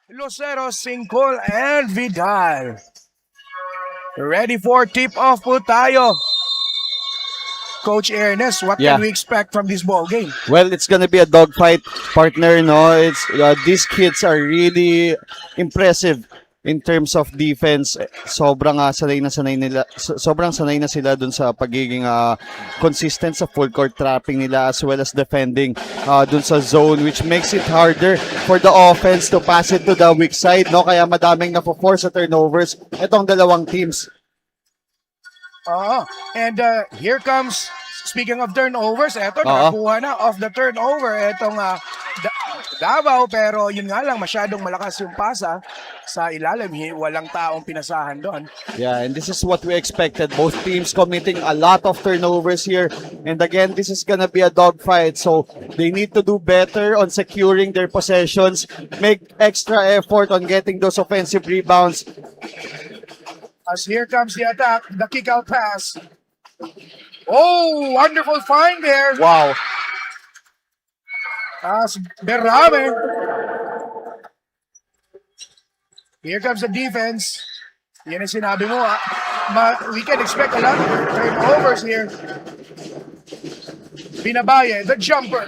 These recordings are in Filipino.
Lucero, Singcol, and Vidal. Ready for tip-off po tayo. Coach Ernest, what Yeah. can we expect from this ball game? Well, it's gonna be a dogfight, partner. No, it's these kids are really impressive in terms of defense. Sobrang sobrang sanay na sila dun sa pagiging consistent sa full court trapping nila as well as defending dun sa zone, which makes it harder for the offense to pass it to the weak side. No, kaya madaming napo-force sa turnovers itong dalawang teams. And here comes, speaking of turnovers, eto, nakakuha na of the turnover etong Davao, pero yun nga lang, masyadong malakas yung pasa sa ilalim. Walang taong pinasahan doon. Yeah, and this is what we expected. Both teams committing a lot of turnovers here. And again, this is gonna be a dogfight. So they need to do better on securing their possessions, make extra effort on getting those offensive rebounds. As here comes the attack, the kick-out pass. Oh, wonderful find there. Wow. As Berrame. Here comes the defense. Yan ang sinabi mo. We can expect a lot of turnovers here. Binabaye, the jumper.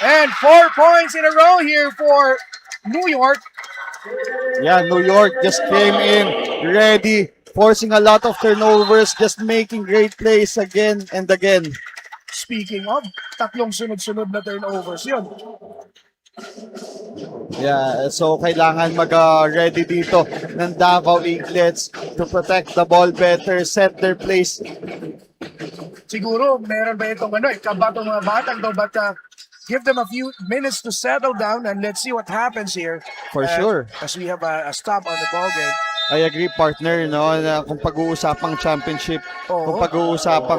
And 4 points in a row here for New York. Yeah, New York just came in ready, forcing a lot of turnovers, just making great plays again and again. Speaking of, tatlong sunod-sunod na turnovers yun. Yeah, so kailangan mag-ready dito ng Davao Eaglets to protect the ball better, set their place. Siguro, meron ba itong kabatong mga batang to, but give them a few minutes to settle down and let's see what happens here. For sure. As we have a stop on the ball game. I agree, partner, no, na kung pag-uusapang championship, kung Oo. pag-uusapang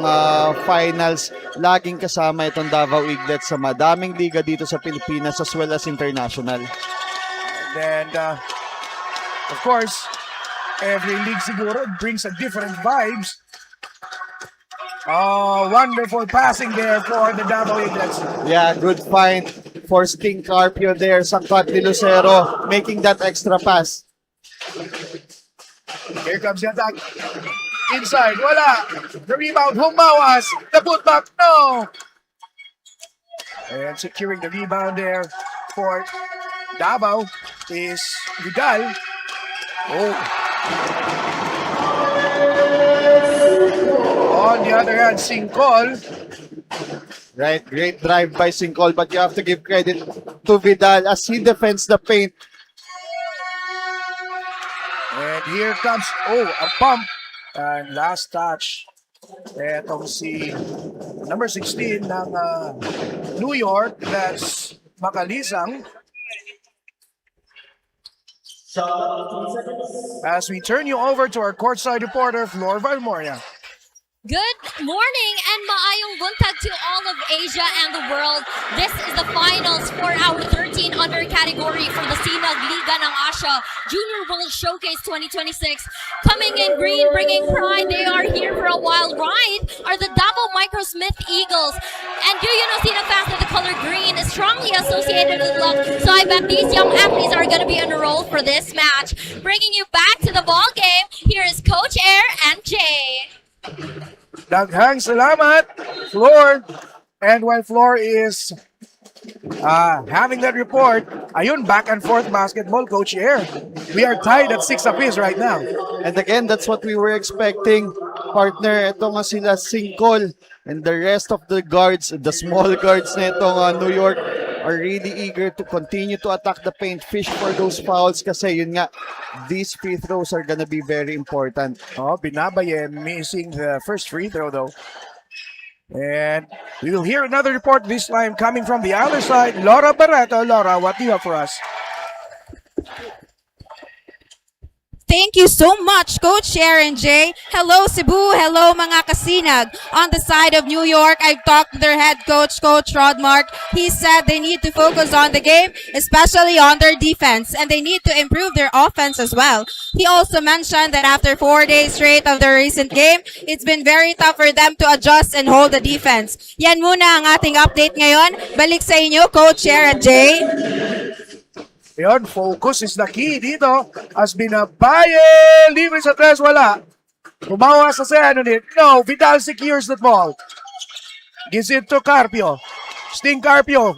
finals, laging kasama itong Davao Eaglets sa madaming liga dito sa Pilipinas as well as international. And of course, every league siguro brings a different vibes. Oh, wonderful passing there for the Davao Eaglets. Yeah, good find for Sting Carpio there, Sangkat ni Lucero, making that extra pass. Here comes the attack. Inside, wala. The rebound, Humawas. The putback, no. And securing the rebound there for Davao is Vidal. Oh. On the other hand, Singcol. Right, great drive by Singcol, but you have to give credit to Vidal as he defends the paint. And here comes, a pump. And last touch. Etong si number 16 ng New York. That's Makalisang. As we turn you over to our courtside reporter, Flor Valmoria. Good morning and maayong buntag to all of Asia and the world. This is the finals for our 13 under category for the Sinag Liga ng Asia Junior World Showcase 2026. Coming in green, bringing pride, they are here for a wild ride, are the Davao Microsmith Eagles. And do you know, Sina fans, that the color green is strongly associated with luck. So I bet these young athletes are going to be on a roll for this match. Bringing you back to the ball game, here is Coach Air and Jay. Daghang salamat, Flor. And while Flor is having that report, ayun, back and forth basketball, Coach Air. We are tied at 6 apiece right now. And again, that's what we were expecting, partner. Ito nga sila, Singcol, and the rest of the guards, the small guards na itong New York, are really eager to continue to attack the paint, fish for those fouls kasi yun nga, these free throws are gonna be very important. Oh, Binabaye missing the first free throw though. And we will hear another report this time coming from the other side. Laura Barreto. Laura, what do you have for us? Thank you so much, Coach Sharon J. Hello, Cebu. Hello, mga kasinag. On the side of New York, I've talked to their head coach, Coach Rodmark. He said they need to focus on the game, especially on their defense, and they need to improve their offense as well. He also mentioned that after 4 days straight of their recent game, it's been very tough for them to adjust and hold the defense. Yan muna ang ating update ngayon. Balik sa inyo, Coach Sharon J. Yun, focus is the key dito. As Binabaye, libre sa tres, wala. Kumawa sa Senonit. No, Vidal secures that ball. Gives it to Carpio. Sting Carpio.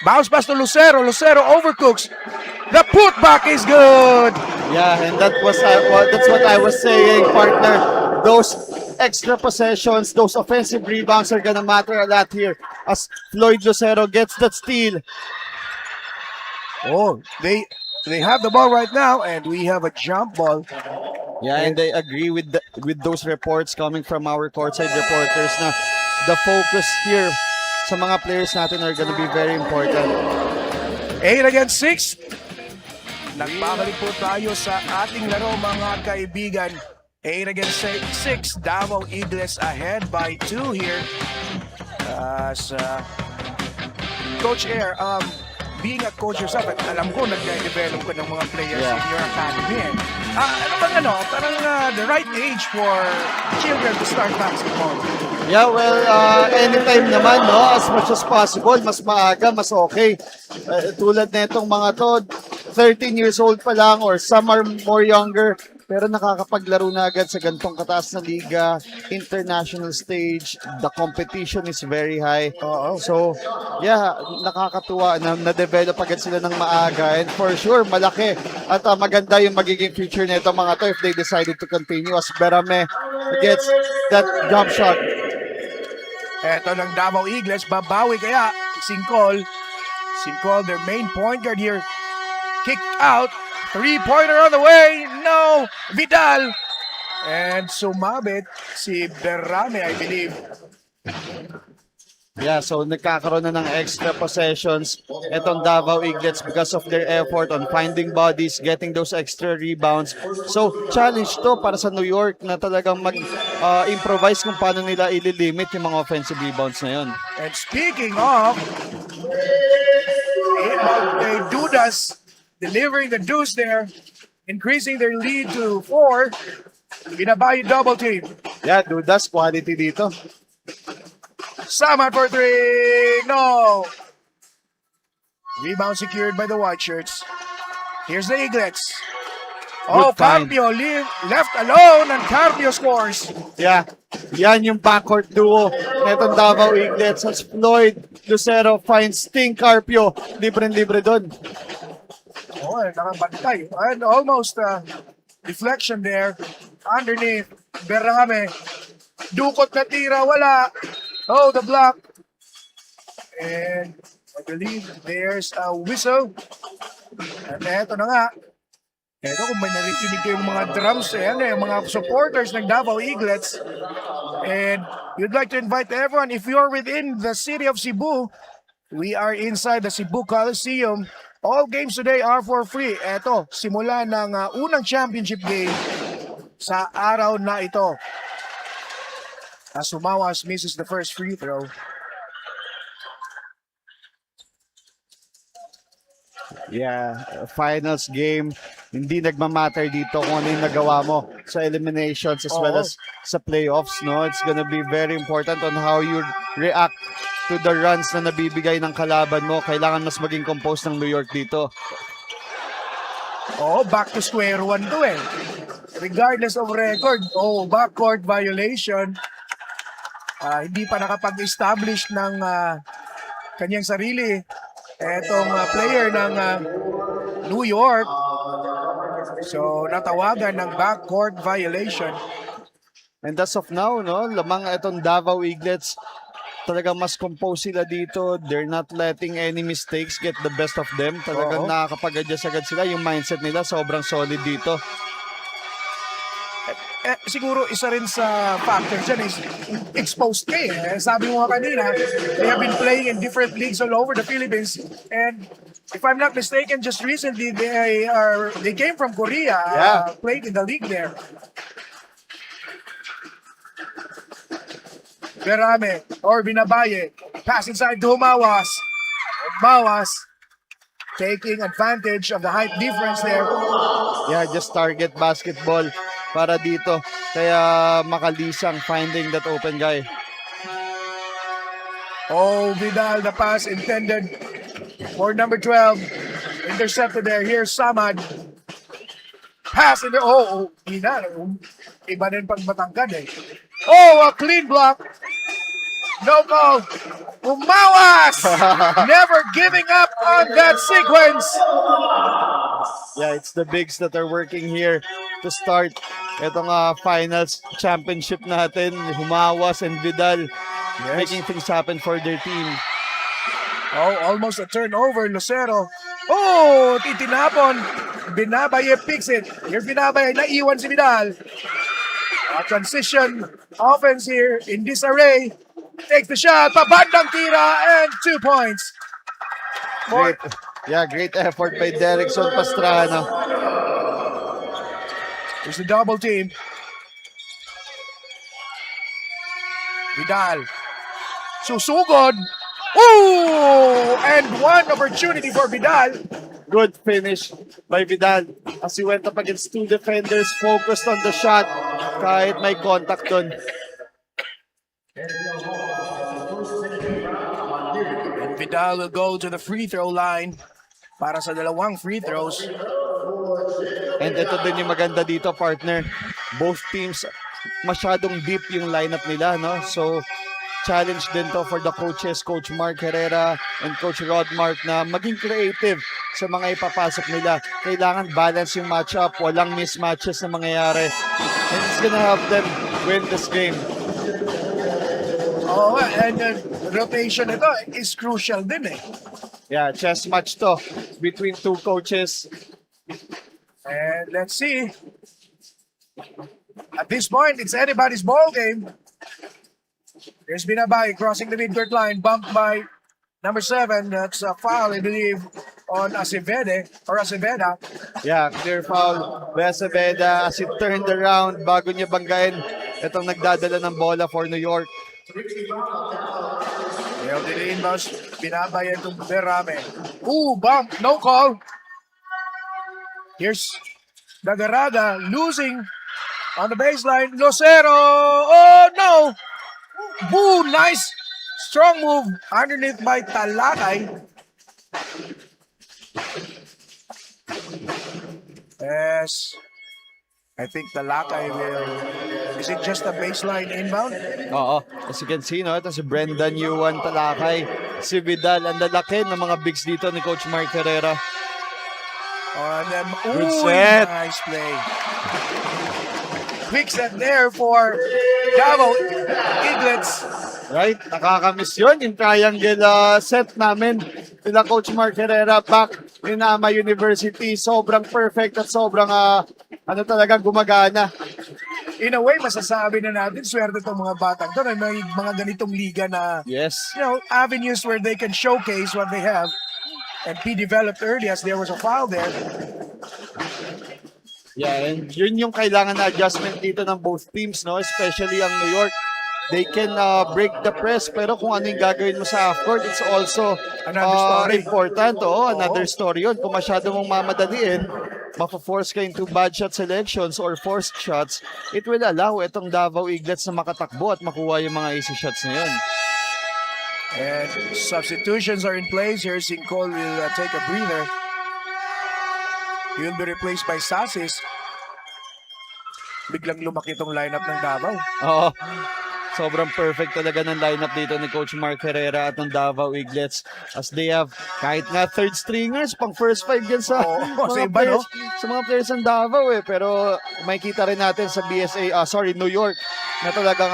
Bounce pass to Lucero. Lucero overcooks. The putback is good. Yeah, and that's what I was saying, partner. Those extra possessions, those offensive rebounds are gonna matter a lot here as Floyd Lucero gets that steal. Oh, they have the ball right now, and we have a jump ball. Yeah, and I agree with those reports coming from our courtside reporters na the focus here sa mga players natin are gonna be very important. 8 against 6. Nagbabalik po tayo sa ating laro mga kaibigan. 8 against 6. Davao Eagles ahead by 2 here. As Coach Air, being a coach yourself, alam ko nag-develop ko ng mga players in your academy. Ano bang parang the right age for children to start basketball? Yeah, well, anytime naman, no? As much as possible, mas maaga, mas okay. Tulad na itong mga to, 13 years old pa lang or some are more younger, pero nakakapaglaro na agad sa gantong kataas na liga, international stage, the competition is very high. So, yeah, nakakatuwa na na-develop agad sila ng maaga and for sure, malaki at maganda yung magiging future nito mga to if they decided to continue as Berame gets that jump shot. Eto ng Davao Eagles, babawi kaya Singkol, their main point guard here, kicked out. 3-pointer on the way. No. Vidal. And sumabit si Berame, I believe. Yeah, so nagkakaroon na ng extra possessions etong Davao Eaglets because of their effort on finding bodies, getting those extra rebounds. So, challenge to para sa New York na talagang mag-improvise kung paano nila ililimit yung mga offensive rebounds na yun. And speaking of, Dudas delivering the deuce there, increasing their lead to 4. Binabayi double team. Yeah, Dudas, quality dito. Samad for 3. No. Rebound secured by the white shirts. Here's the Eaglets. Good find. Carpio left alone and Carpio scores. Yeah, yan yung backcourt duo netong Davao Eaglets as Floyd Lucero finds Sting Carpio. Libre-libre doon. Oh, nakabantay. And almost deflection there. Underneath, Berame. Dukot na tira, wala. Oh, the block. And I believe there's a whistle. And eto na nga. Eto kung may narinig kayong mga drums, yung mga supporters ng Davao Eaglets. And we'd like to invite everyone, if you're within the city of Cebu, we are inside the Cebu Coliseum. All games today are for free. Eto, simula ng unang championship game sa araw na ito. As Sumawas misses the first free throw. Yeah, finals game. Hindi nagmamatter dito kung ano yung nagawa mo sa eliminations as well as sa playoffs, no? It's gonna be very important on how you react to the runs na nabibigay ng kalaban mo. Kailangan mas maging composed ng New York dito. Back to square one to regardless of record. Backcourt violation. Hindi pa nakapag-establish ng kanyang sarili. Etong player ng New York. So, natawagan ng backcourt violation. And as of now, no, lamang itong Davao Eaglets, talagang mas compose sila dito. They're not letting any mistakes get the best of them. Talagang nakakapag-adjust agad sila. Yung mindset nila sobrang solid dito. Siguro isa rin sa factor dyan is exposed ka Sabi mo nga kanina, they have been playing in different leagues all over the Philippines. And if I'm not mistaken, just recently they came from Korea, played in the league there. Berame or Binabaye. Pass inside to Mawas. Mawas taking advantage of the height difference there. Yeah, just target basketball para dito. Kaya makalisang finding that open guy. Vidal, the pass intended for number 12. Intercepted there. Here's Samad. Pass in there. Oh, ina. Iba din pag matangkad eh. Oh, a clean block. No call. Umawas! Never giving up on that sequence. Yeah, it's the bigs that are working here to start itong finals championship natin. Humawas and Vidal making things happen for their team. Oh, almost a turnover. Lucero. Oh, titinapon. Binabaye picks it. Here's Binabaye. Naiwan si Vidal. A transition offense here in disarray. Takes the shot. Pabandang tira and 2 points. Great, great effort by Derrickson Pastrana. There's the double team. Vidal. Susugod. Ooh! And one opportunity for Vidal. Good finish by Vidal as he went up against 2 defenders, focused on the shot kahit may contact dun. And Vidal will go to the free throw line para sa dalawang free throws. And ito din yung maganda dito, partner. Both teams masyadong deep yung lineup nila, no? So, challenge din to for the coaches, Coach Mark Herrera and Coach Rod Mark, na maging creative sa mga ipapasok nila. Kailangan balance yung matchup, walang mismatches na mangyayari. And it's gonna help them win this game. Oh, and rotation ito is crucial din eh. Yeah, chess match to between 2 coaches. And let's see. At this point, it's anybody's ball game. There's Binabaye crossing the midcourt line, bumped by number 7. That's a foul, I believe, on Aceveda. Yeah, clear foul by Aceveda as it turned around bago niya banggain itong nagdadala ng bola for New York. They'll do the inbounds. Binabaye to Berame. Ooh, bump, no call. Here's Dagaraga losing on the baseline. Lucero. Oh, no. Boo, nice. Strong move underneath by Talakay. Yes. I think Talakay will... Is it just a baseline inbound? Oo, as you can see, no, ito si Brendan Yuan Talakay, si Vidal, ang lalaki ng mga bigs dito ni Coach Mark Herrera. And then, Good ooh, set. nice play. Quick set there for Davao Eaglets. Right? Nakakamiss yun, yung triangle set namin nila Coach Mark Herrera back in Ama University. Sobrang perfect at sobrang talaga gumagana. In a way, masasabi na natin, swerte itong mga batang to. May mga ganitong liga na, Yes. avenues where they can showcase what they have and be developed early as there was a foul there. Yeah, and yun yung kailangan na adjustment dito ng both teams, no? Especially ang New York. They can break the press, pero kung ano yung gagawin mo sa half-court, it's also Another story. important. Another story yun. Kung masyado mong mamadaliin, mapo-force ka into bad shot selections or forced shots, it will allow itong Davao Eaglets na makatakbo at makuha yung mga easy shots na yun. And substitutions are in place. Here, Sincol will take a breather. He will be replaced by Sasis. Biglang lumaki itong lineup ng Davao. Oo. Sobrang perfect talaga ng lineup dito ni Coach Mark Herrera at ng Davao Eaglets as they have kahit nga third stringers pang first 5 yan sa, sa mga iba, no? players, sa mga players ng Davao pero makikita rin natin sa New York na talagang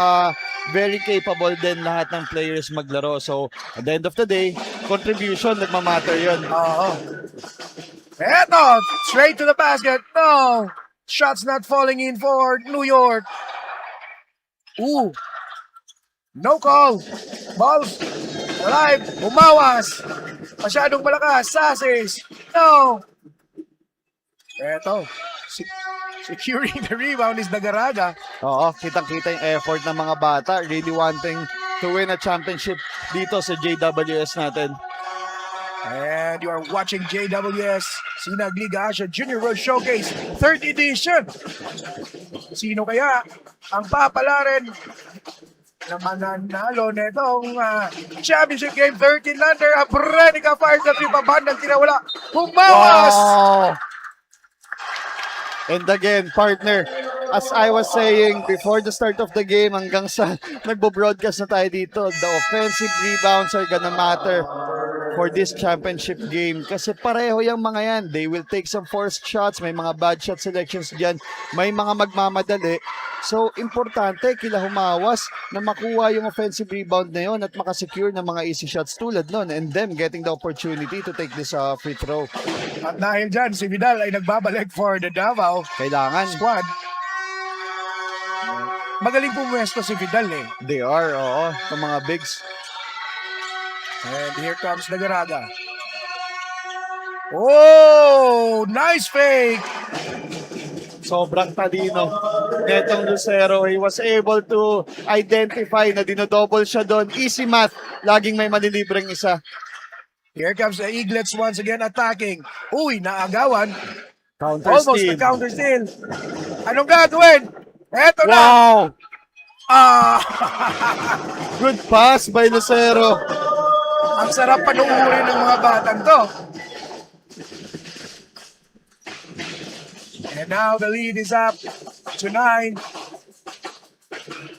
very capable din lahat ng players maglaro. So at the end of the day, contribution nagmamatter yun. Oo. Eto, straight to the basket. No, shots not falling in for New York. Ooh. No call. Balls alive. Umawas. Masyadong malakas. Sasis. No. Eto. Securing the rebound is Dagaraga. Oo, kitang-kita yung effort ng mga bata. Really wanting to win a championship dito sa JWS natin. And you are watching JWS Sinag Liga Asia Junior World Showcase 3rd edition. Sino kaya ang papalarin na mananalo netong championship game 13 under. Abrenica fires the three, pabandang tinawala. Humawas! Wow! And again, partner, as I was saying before the start of the game, hanggang sa nagbo-broadcast na tayo dito, the offensive rebounds are gonna matter for this championship game. Kasi pareho yung mga yan. They will take some forced shots, may mga bad shot selections dyan, may mga magmamadali. So, importante, kila Humawas na makuha yung offensive rebound na yun at makasecure ng mga easy shots tulad nun and them getting the opportunity to take this free throw. At dahil dyan, si Vidal ay nagbabalik for the Davao Kailangan. squad. Magaling pumwesto si Vidal eh. They are, oo, ng mga bigs. And here comes Dagaraga. Oh! Nice fake! Sobrang talino. Netong Lucero, he was able to identify na dinodouble siya doon. Easy math. Laging may malilibreng isa. Here comes the Eaglets once again attacking. Uy, naagawan. Counter Almost steal. the counter steal. Anong gagawin? Eto na! Wow! Ah! Good pass by Lucero. Ang sarap panuurin ng mga batang to. And now the lead is up to 9.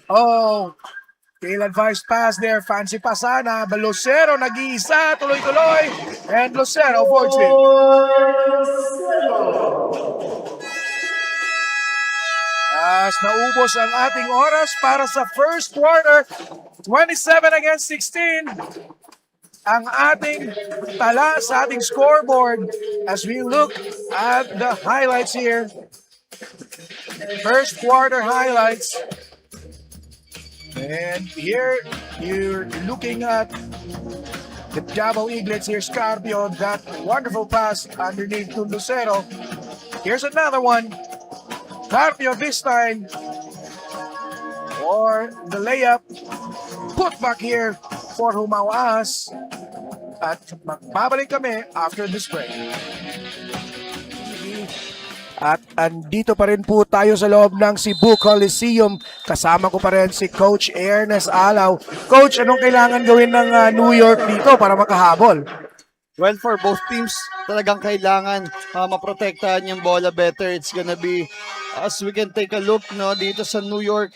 Oh, ill-advised pass there. Fancy pa sana. But Lucero nag-iisa. Tuloy-tuloy. And Lucero avoids it. As naubos ang ating oras para sa first quarter. 27 against 16. Ang ating tala sa ating scoreboard as we look at the highlights here. First quarter highlights. And here you're looking at the Davao Eaglets here. Scarpio, that wonderful pass underneath to Lucero. Here's another one. Scarpio this time. Or the layup. Put back here for Humawas. At magbabalik kami after this break. At andito pa rin po tayo sa loob ng Cebu Coliseum. Kasama ko pa rin si Coach Ernest Alaw. Coach, anong kailangan gawin ng New York dito para makahabol? Well, for both teams, talagang kailangan maprotektahan yung bola better. It's gonna be, as we can take a look, no, dito sa New York,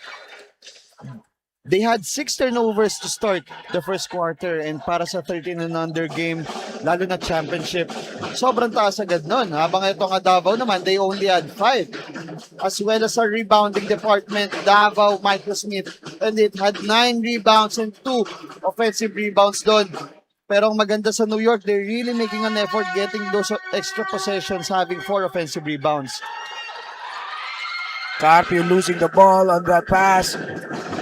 they had 6 turnovers to start the first quarter, and para sa 13 and under game, lalo na championship, sobrang taas agad nun. Habang ito nga Davao naman, they only had 5. As well as sa rebounding department, Davao, Michael Smith, and it had 9 rebounds and 2 offensive rebounds doon. Pero ang maganda sa New York, they're really making an effort getting those extra possessions, having 4 offensive rebounds. Carpio losing the ball on that pass.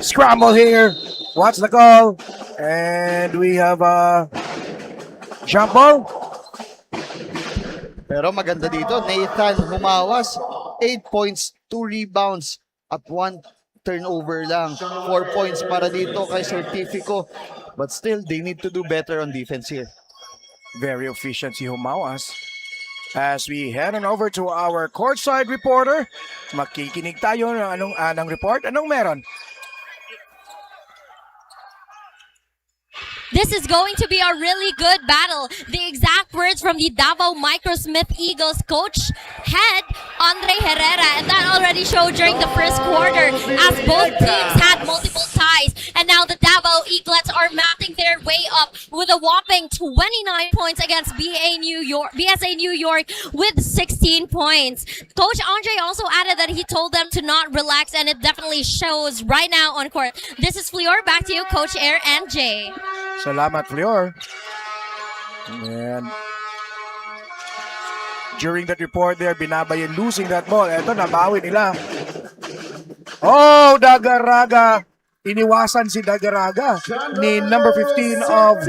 Scramble here. What's the call? And we have a jump ball. Pero maganda dito, Nathan Humawas, 8 points, 2 rebounds, at 1 turnover lang. 4 points para dito kay Certifico. But still, they need to do better on defense here. Very efficient si Humawas. As we head on over to our courtside reporter, makikinig tayo ng ng report. Anong meron? This is going to be a really good battle. The exact words from the Davao Microsmith Eagles coach, head Andre Herrera, and that already showed during the first quarter as both teams had multiple ties. And now the Davao Eaglets are mapping their way up with a whopping 29 points against BSA New York with 16 points. Coach Andre also added that he told them to not relax, and it definitely shows right now on court. This is Flior. Back to you, Coach Air and Jay. Salamat, Flior. And during that report there, Binabayan losing that ball. Eto, nabawi nila. Oh, Dagaraga. Iniwasan si Dagaraga ni number 15 of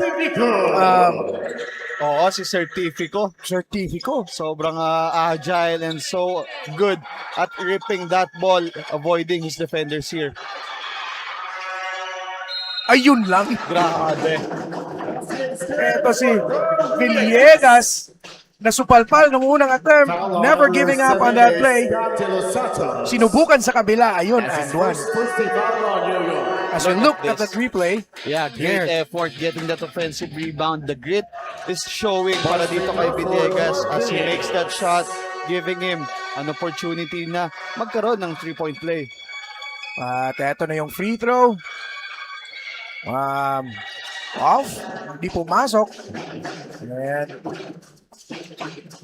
Oo, si Certifico. Certifico. Sobrang agile and so good at ripping that ball, avoiding his defenders here. Ayun lang. Grabe. Ito si Villegas na supalpal nung unang attempt, never giving up on that play. Sinubukan sa kabila, ayun, and one. As we Look look at at the this. replay, Yeah, great Here. effort getting that offensive rebound. The grit is showing para dito kay Villegas as he makes that shot, giving him an opportunity na magkaroon ng 3-point play. at eto na yung free throw. Off, hindi pumasok. And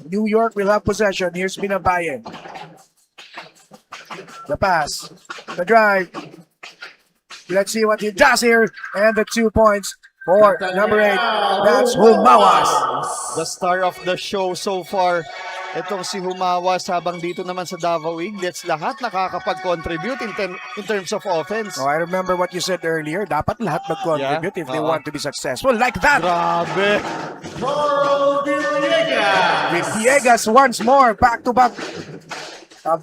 New York will have possession. Here's Binabaye. The pass, the drive. Let's see what he does here. And the 2 points for number 8. That's Humawas. The star of the show so far. Itong si Humawas habang dito naman sa Davao Eaglets, lahat nakakapag-contribute in terms of offense. Oh, I remember what you said earlier. Dapat lahat mag-contribute if they Oo. want to be successful. Like that. Grabe! Villegas once more. Back-to-back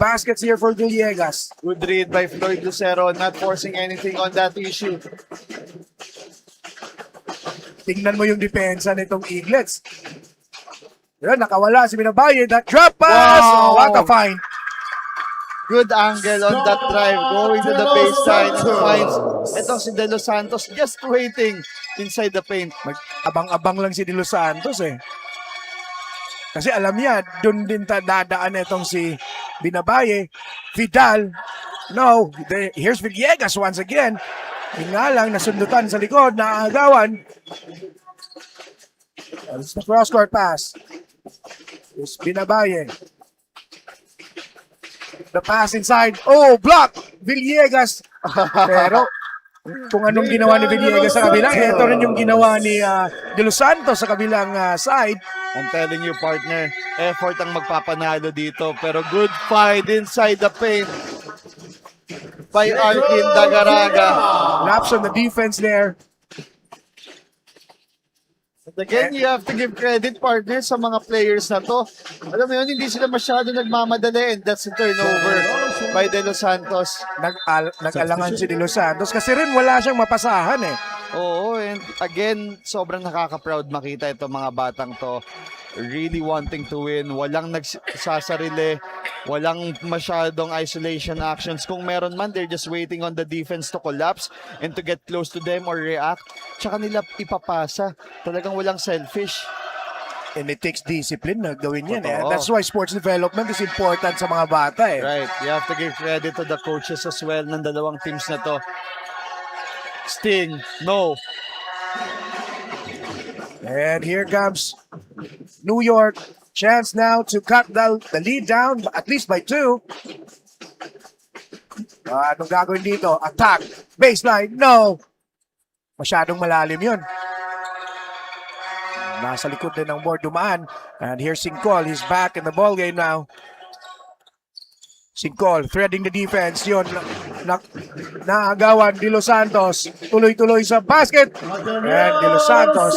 baskets here for Villegas. Good read by Floyd Lucero, not forcing anything on that issue. Tingnan mo yung depensa nitong Eaglets. Yun, nakawala si Binabaye. That drop pass. Wow. Oh, what a find. Good angle on that drive, going to the baseline and finds itong si De Los Santos just waiting inside the paint. Abang-abang lang si De Los Santos eh. Kasi alam niya, dun din dadaan itong si Binabaye. Vidal. No, here's Villegas once again. Yun nga lang, nasundutan sa likod, naaagawan. It's the cross-court pass. It's Binabaye. The pass inside. Oh, block! Villegas. Pero, kung anong ginawa ni Villegas sa kabilang, ito rin yung ginawa ni De Los Santos sa kabilang side. I'm telling you, partner, effort ang magpapanalo dito. Pero good fight inside the paint by Arkin Dagaraga. Laps on the defense there. But again, you have to give credit, partner, sa mga players na to. Alam mo yun, hindi sila masyado nagmamadali and that's a turnover by De Los Santos. Nag-alangan si De Los Santos kasi rin wala siyang mapasahan eh. Oo, and again, sobrang nakaka-proud makita itong mga batang to. Really wanting to win. Walang nagsasarili. Walang masyadong isolation actions. Kung meron man, they're just waiting on the defense to collapse and to get close to them or react. Tsaka nila ipapasa. Talagang walang selfish. And it takes discipline na gawin yan eh. Totoo. That's why sports development is important sa mga bata eh. Right. You have to give credit to the coaches as well ng dalawang teams na to. Sting, no. And here comes New York. Chance now to cut the lead down at least by 2. Anong gagawin dito? Attack. Baseline. No. Masyadong malalim yun. Nasa likod din ng board dumaan. And here's Sincol. He's back in the ball game now. Sincol threading the defense. Yun. Naagawan. De Los Santos. Tuloy-tuloy sa basket. And De Los Santos.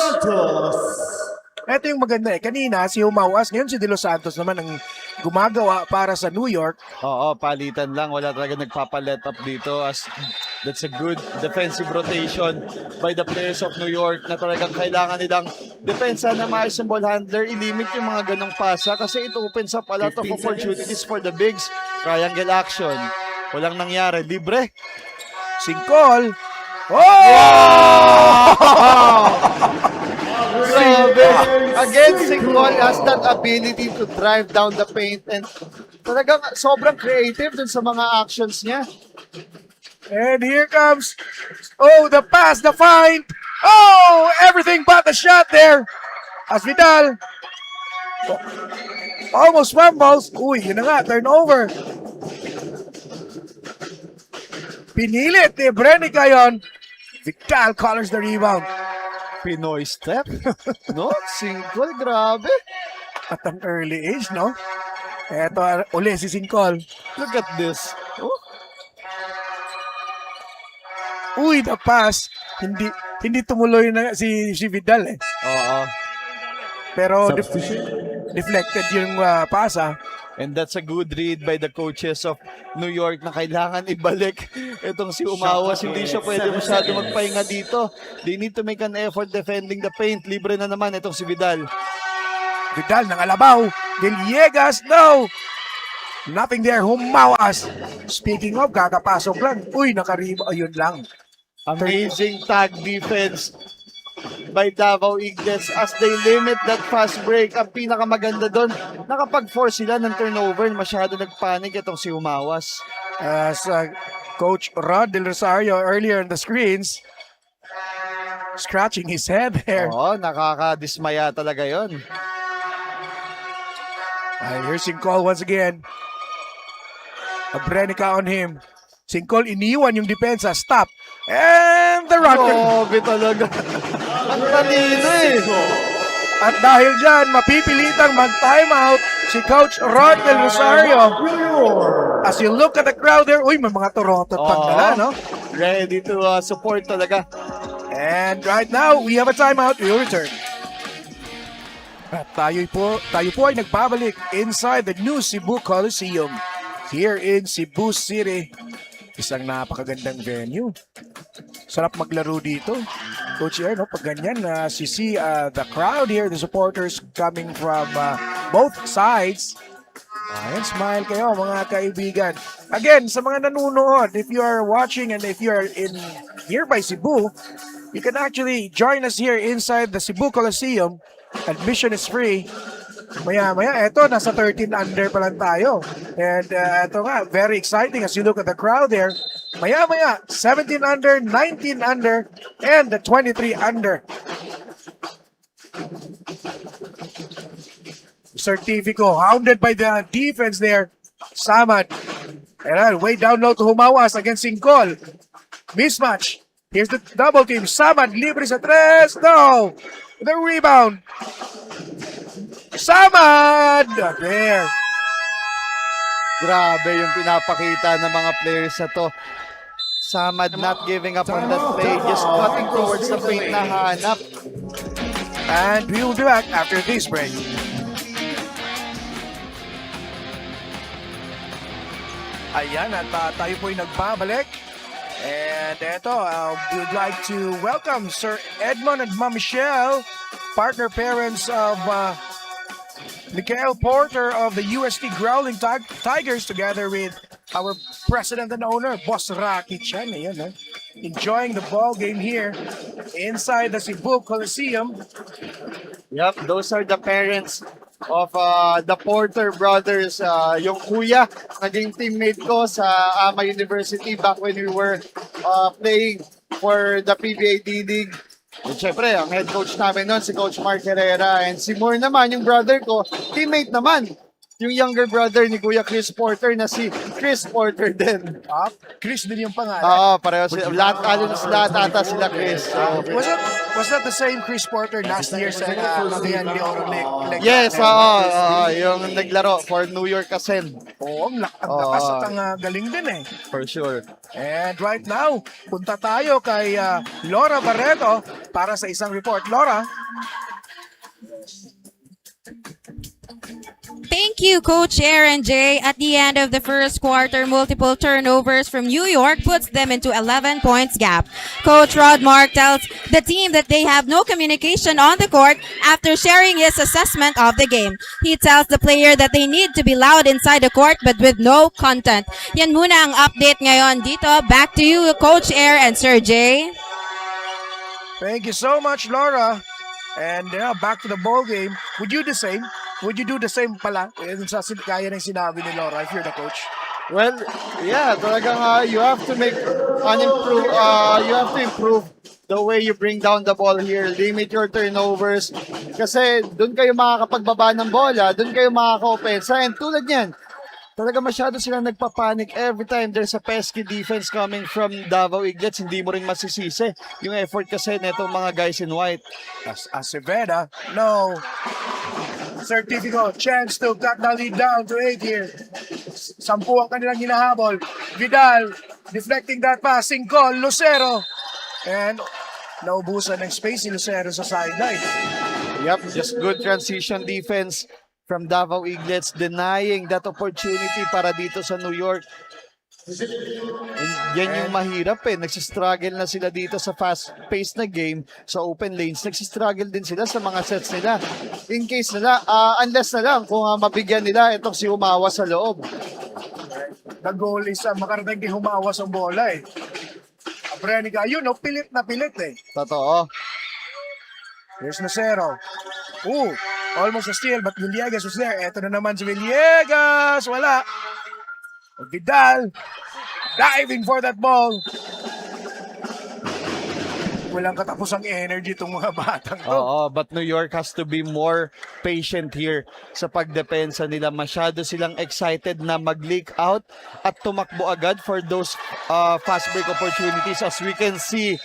Ito yung maganda eh. Kanina si Humawas. Ngayon si De Los Santos naman ang gumagawa para sa New York. Oo, palitan lang. Wala talaga nagpapa-let up dito as that's a good defensive rotation by the players of New York na talagang kailangan nilang depensa na maayos yung ball handler, ilimit yung mga ganong pasa kasi it opens up a lot of opportunities for the bigs. Triangle action. Walang nangyari. Libre. Sincol. Oh! Grabe. Again, Sincol has that ability to drive down the paint and talagang sobrang creative dun sa mga actions niya. And here comes, oh, the pass, the find. Oh, everything but the shot there. As Vidal almost fumbles. Uy, yun na nga, turnover. Pinilit ni Brenica yun. Vidal colors the rebound. Pinoy step. No? Sincol, grabe. At ang early age, no? Eto, uli si Sincol. Look at this. Oh. Uy, the pass. Hindi tumuloy na si Vidal eh. Oo. Pero deflected yung pasa. And that's a good read by the coaches of New York na kailangan ibalik itong si Umawas. Hindi siya pwede masyado magpahinga dito. They need to make an effort defending the paint. Libre na naman itong si Vidal. Vidal ng Alabaw. Villegas, no! Nothing there. Humawas. Speaking of, kakapasok lang. Uy, nakariba. Ayun lang. Amazing tag defense by Davao Eaglets as they limit that fast break. Ang pinakamaganda doon, nakapag-force sila ng turnover. Masyado nagpanik itong si Umawas. As Coach Rod Del Rosario earlier on the screens, scratching his head there. Oo, nakakadismaya talaga yon. Here's Singcol once again. A Brenica on him. Singcol iniwan yung depensa. Stop. And the rocket. Grabe talaga. Ang talino eh. At dahil dyan, mapipilitang mag-timeout si Coach Rod Del Rosario. As you look at the crowd there, uy, may mga Toronto tagdala, no? Ready to support talaga. And right now, we have a timeout. We'll return. At tayo po ay nagbabalik inside the new Cebu Coliseum here in Cebu City. Isang napakagandang venue. Sarap maglaro dito. Coach Air, no? Pag ganyan, you see the crowd here, the supporters coming from both sides. Ayan, smile kayo mga kaibigan. Again, sa mga nanunood, if you are watching and if you are in nearby Cebu, you can actually join us here inside the Cebu Coliseum. Admission is free. Maya-maya, eto, nasa 13 under pa lang tayo. And eto nga, very exciting as you look at the crowd there. Maya-maya, 17 under, 19 under, and the 23 under. Certifico, hounded by the defense there. Samad. And way down low to Humawas against Singcol. Mismatch. Here's the double team. Samad, libre sa tres. No! The rebound. Samad! There. Grabe yung pinapakita ng mga players na to. Samad not giving up on that play, just cutting towards the paint na hanap. And we will be back after this break. Ayan, at tayo po'y nagbabalik. And eto, we would like to welcome Sir Edmond and Ma'am Michelle, partner parents of Mikael Porter of the UST Growling Tigers, together with our president and owner, Boss Rocky Chan. Ayan, enjoying the ball game here inside the Cebu Coliseum. Yep, those are the parents of the Porter brothers. Yung kuya, naging teammate ko sa Ama University back when we were playing for the PBA D-League. At syempre, ang head coach namin noon, si Coach Mark Herrera. And si Moore naman, yung brother ko, teammate naman. Yung younger brother ni Kuya Chris Porter na si Chris Porter din. Chris din yung pangalan. Oo, pareho sila. Lahat ata sila Chris. So, Was that the same Chris Porter last year sa Cagayan de Oro League? yes, yung naglaro for New York Ascend. Oo, ang lakas at ang galing din eh. For sure. And right now, punta tayo kay Laura Barreto para sa isang report. Laura? Thank you, Coach Aaron J. At the end of the first quarter, multiple turnovers from New York puts them into 11 points gap. Coach Rod Mark tells the team that they have no communication on the court after sharing his assessment of the game. He tells the player that they need to be loud inside the court but with no content. Yan muna ang update ngayon dito. Back to you, Coach Air and Sir J. Thank you so much, Laura. And back to the ball game. Would you do the same pala? Sa kaya ng sinabi ni Laura if you're the coach? Well, yeah, talagang you have to you have to improve the way you bring down the ball here, limit your turnovers. Kasi doon kayo makakapagbaba ng bola, doon kayo makaka-opensa. And tulad niyan, talaga masyado silang nagpapanik every time there's a pesky defense coming from Davao Eaglets. Hindi mo rin masisisi yung effort kasi netong mga guys in white. Aceveda, no. Certifico, chance to cut the lead down to 8 here. 10 ang kanilang hinahabol. Vidal, deflecting that pass. Singcol, Lucero. And naubusan ng space si Lucero sa sideline. Yep, just good transition defense from Davao Eaglets, denying that opportunity para dito sa New York. And yan yung mahirap eh. Nagsistruggle na sila dito sa fast-paced na game, sa open lanes. Nagsistruggle din sila sa mga sets nila. In case nila, unless na lang kung mabigyan nila itong si Umawas sa loob. The goal is makarating kay Humawas ang bola eh. Abrenica. Yun, no, pilit na pilit eh. Totoo. Here's Lucero. Almost a steal, but Villegas was there. Eto na naman si Villegas. Wala. Vidal. Diving for that ball. Walang katapusang energy itong mga batang to. Oo, but New York has to be more patient here sa pagdepensa nila. Masyado silang excited na mag-leak out at tumakbo agad for those fast break opportunities. As we can see,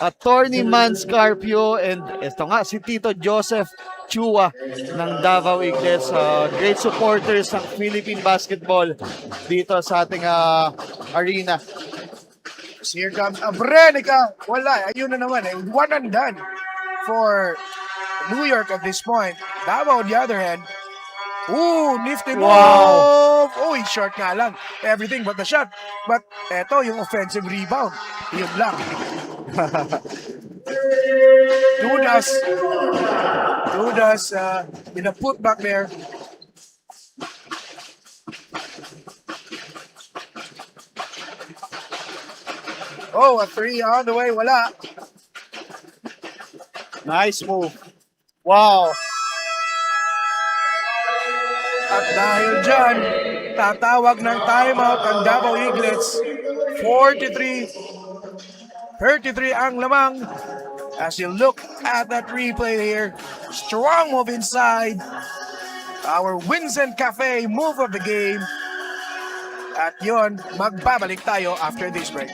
Attorney Man Scarpio and ito nga si Tito Joseph Chua ng Davao Eaglets. Great supporters ng Philippine basketball dito sa ating arena. Here comes Abrenica. Wala. Ayun na naman. One and done for New York at this point. Davao on the other hand. Nifty move. Wow. Short nga lang. Everything but the shot. But eto yung offensive rebound. Yun lang. Dudas in a putback there. A three on the way. Wala. Nice move. Wow. At dahil dyan, tatawag ng timeout ang Davao Eaglets. 43-33 ang lamang. As you look at that replay here, strong move inside. Our Vincent Cafe move of the game. At yon, magbabalik tayo after this break.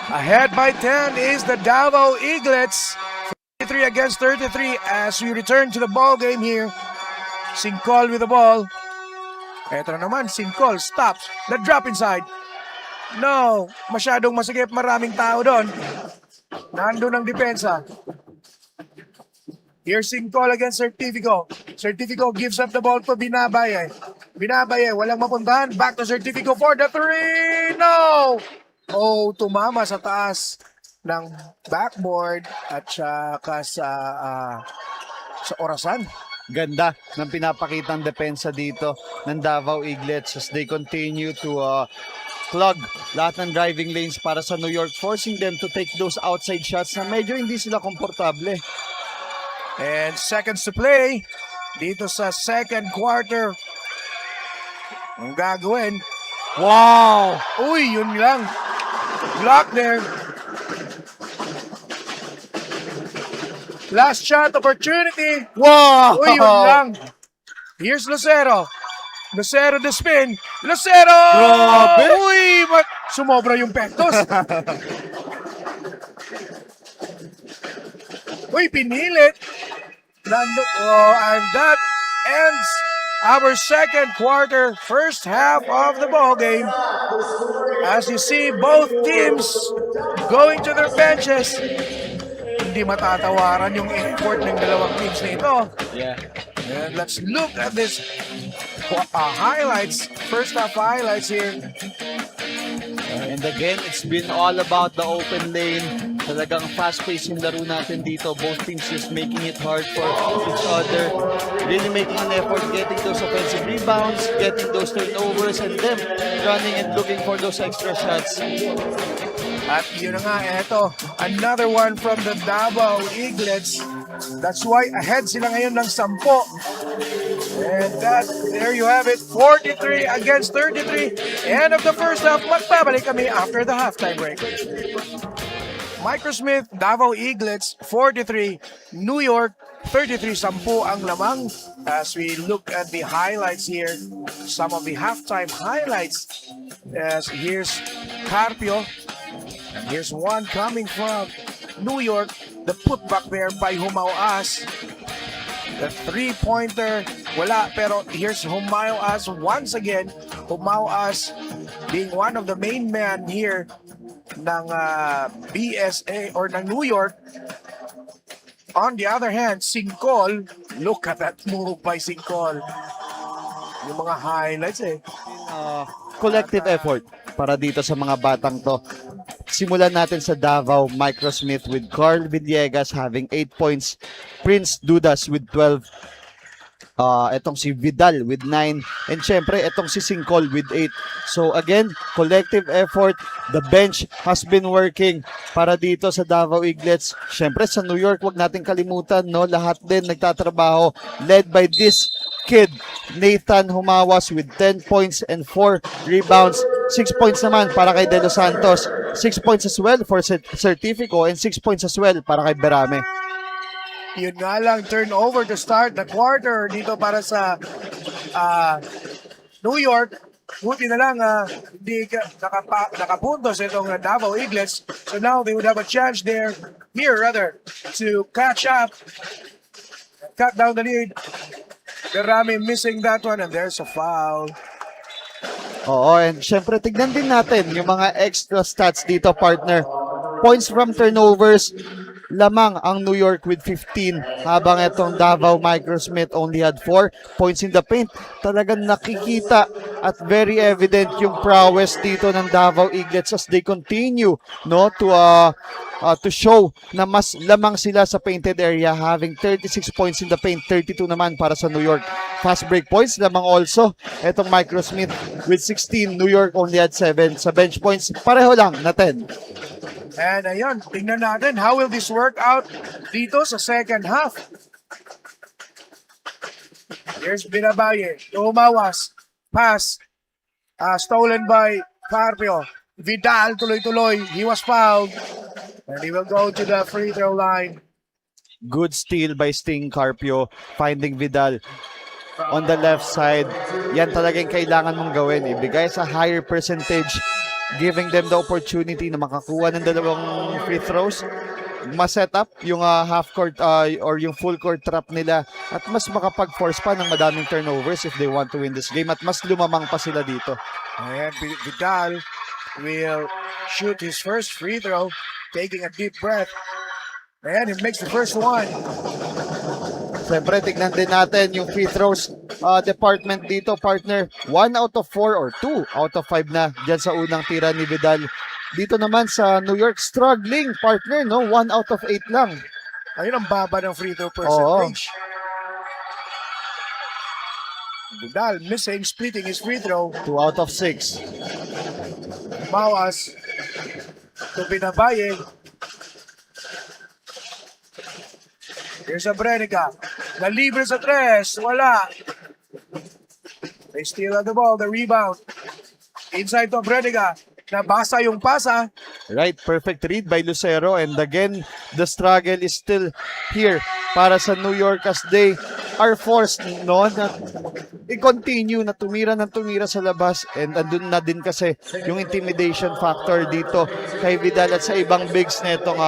Ahead by 10 is the Davao Eaglets. 33 against 33 as we return to the ball game here. Sincol with the ball. Eto na naman, Sincol stops. The drop inside. No, masyadong masigip, maraming tao doon. Nandun ang depensa. Here's Sincol against Certifico. Certifico gives up the ball to Binabaye. Binabaye, walang mapuntahan. Back to Certifico for the three. No! Tumama sa taas ng backboard at saka sa orasan. Ganda ng pinapakitang depensa dito ng Davao Eaglets as they continue to clog lahat ng driving lanes para sa New York, forcing them to take those outside shots na medyo hindi sila komportable. And seconds to play dito sa second quarter. Ang gagawin. Wow! Yun lang. Block there. Last shot opportunity. Wow! Yun lang. Here's Lucero. Lucero the spin. Lucero! Grabe! Sumobra yung pektos. Pinilit. And that ends our second quarter, first half of the ball game. As you see, both teams going to their benches. Hindi matatawaran yung effort ng dalawang teams na ito. Yeah. And let's look at this highlights, first half highlights here. And again, it's been all about the open lane. Talagang fast-paced yung laro natin dito. Both teams just making it hard for each other. Really making an effort getting those offensive rebounds, getting those turnovers, and them running and looking for those extra shots. At yun na nga, eto, another one from the Davao Eaglets. That's why ahead sila ngayon ng 10. And there you have it, 43 against 33. End of the first half, magbabalik kami after the halftime break. Microsmith, Davao Eaglets, 43. New York, 33. 10 ang lamang. As we look at the highlights here, some of the halftime highlights. As here's Carpio. And here's one coming from New York. The putback there by Humao-As. The three-pointer, wala. Pero here's Humao-As once again. Humao-As being one of the main men here ng BSA or ng New York. On the other hand, Sincol, look at that move by Sincol. Yung mga highlights Collective effort para dito sa mga batang to. simulan natin sa Davao Microsmith with Carl Villegas having 8 points, Prince Dudas with 12, etong si Vidal with 9, and syempre etong si Singcol with 8. So again, collective effort. The bench has been working para dito sa Davao Eaglets. Syempre sa New York, wag natin kalimutan, no? Lahat din nagtatrabaho, led by this kid, Nathan Humawas with 10 points and 4 rebounds. 6 points naman para kay De Los Santos. 6 points as well for Certifico and 6 points as well para kay Berame. Yun nga lang, turnover to start the quarter dito para sa New York. Buti na lang hindi nakapuntos itong Davao Eaglets. So now they would have a chance here to catch up, cut down the lead. Berame missing that one and there's a foul. Oo, and syempre tignan din natin yung mga extra stats dito, partner. Points from turnovers, lamang ang New York with 15, habang itong Davao Microsmith only had 4 points in the paint. Talagang nakikita at very evident yung prowess dito ng Davao Eaglets as they continue, no, to show na mas lamang sila sa painted area, having 36 points in the paint, 32 naman para sa New York. Fast break points lamang also etong Microsmith with 16, New York only had 7. Sa bench points, pareho lang na 10. And ayun, tingnan natin how will this work out dito sa second half. Here's Binabaye, Umawas, pass, stolen by Carpio. Vidal tuloy-tuloy, he was fouled, and he will go to the free throw line. Good steal by Sting Carpio, finding Vidal on the left side. Yan talagang kailangan mong gawin. Ibigay sa higher percentage, giving them the opportunity na makakuha ng dalawang free throws, ma-set up yung half court or yung full court trap nila, at mas makapag-force pa ng madaming turnovers if they want to win this game, at mas lumamang pa sila dito. And Vidal will shoot his first free throw, taking a deep breath. And he makes the first one. Siyempre, tignan din natin yung free throws department dito, partner. 1 out of 4 or 2 out of 5 na dyan sa unang tira ni Vidal. Dito naman sa New York, struggling, partner, no? 1 out of 8 lang. Ayun ang baba ng free throw percentage. Vidal missing, splitting his free throw. 2 out of 6. Bawas to Binabaye. Here's a Brenica. Na libre sa tres. Wala. They still have the ball. The rebound. Inside to Brenica. Nabasa yung pasa. Right, perfect read by Lucero, and again, the struggle is still here para sa New York as they are forced, no, na i-continue na tumira ng tumira sa labas, and andun na din kasi yung intimidation factor dito kay Vidal at sa ibang bigs netong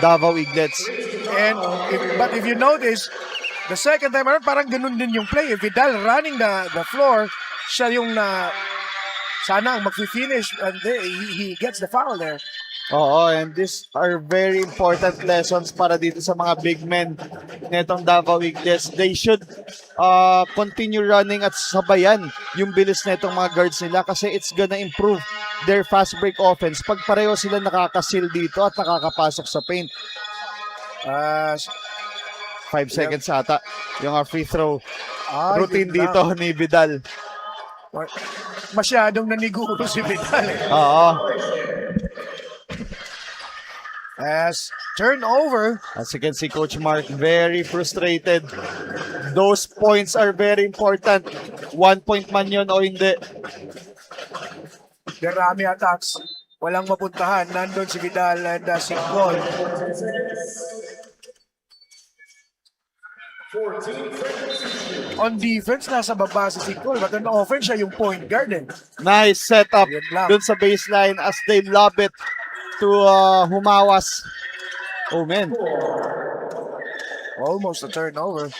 Davao Eaglets. And but if you notice, the second time around, parang ganun din yung play. Vidal running the floor, siya yung sana ang mag-finish, and he gets the foul there. Oo, and these are very important lessons para dito sa mga big men netong Davao Eaglets. They should continue running at sabayan yung bilis netong mga guards nila, kasi it's gonna improve their fast break offense pag pareho sila nakakasil dito at nakakapasok sa paint. 5 seconds ata yung free throw routine dito ni Vidal. Masyadong naniguro si Vidal. Oo. As turnover. As you can see, Coach Mark very frustrated. Those points are very important. 1 point man yun o hindi. Berame attacks. Walang mapuntahan. Nandun si Vidal and Singcol. On defense, nasa baba si Singcol. But on offense, siya yung point guard. Nice setup Yun lang. dun sa baseline as they lob it to Humawas. Oh man. Almost a turnover.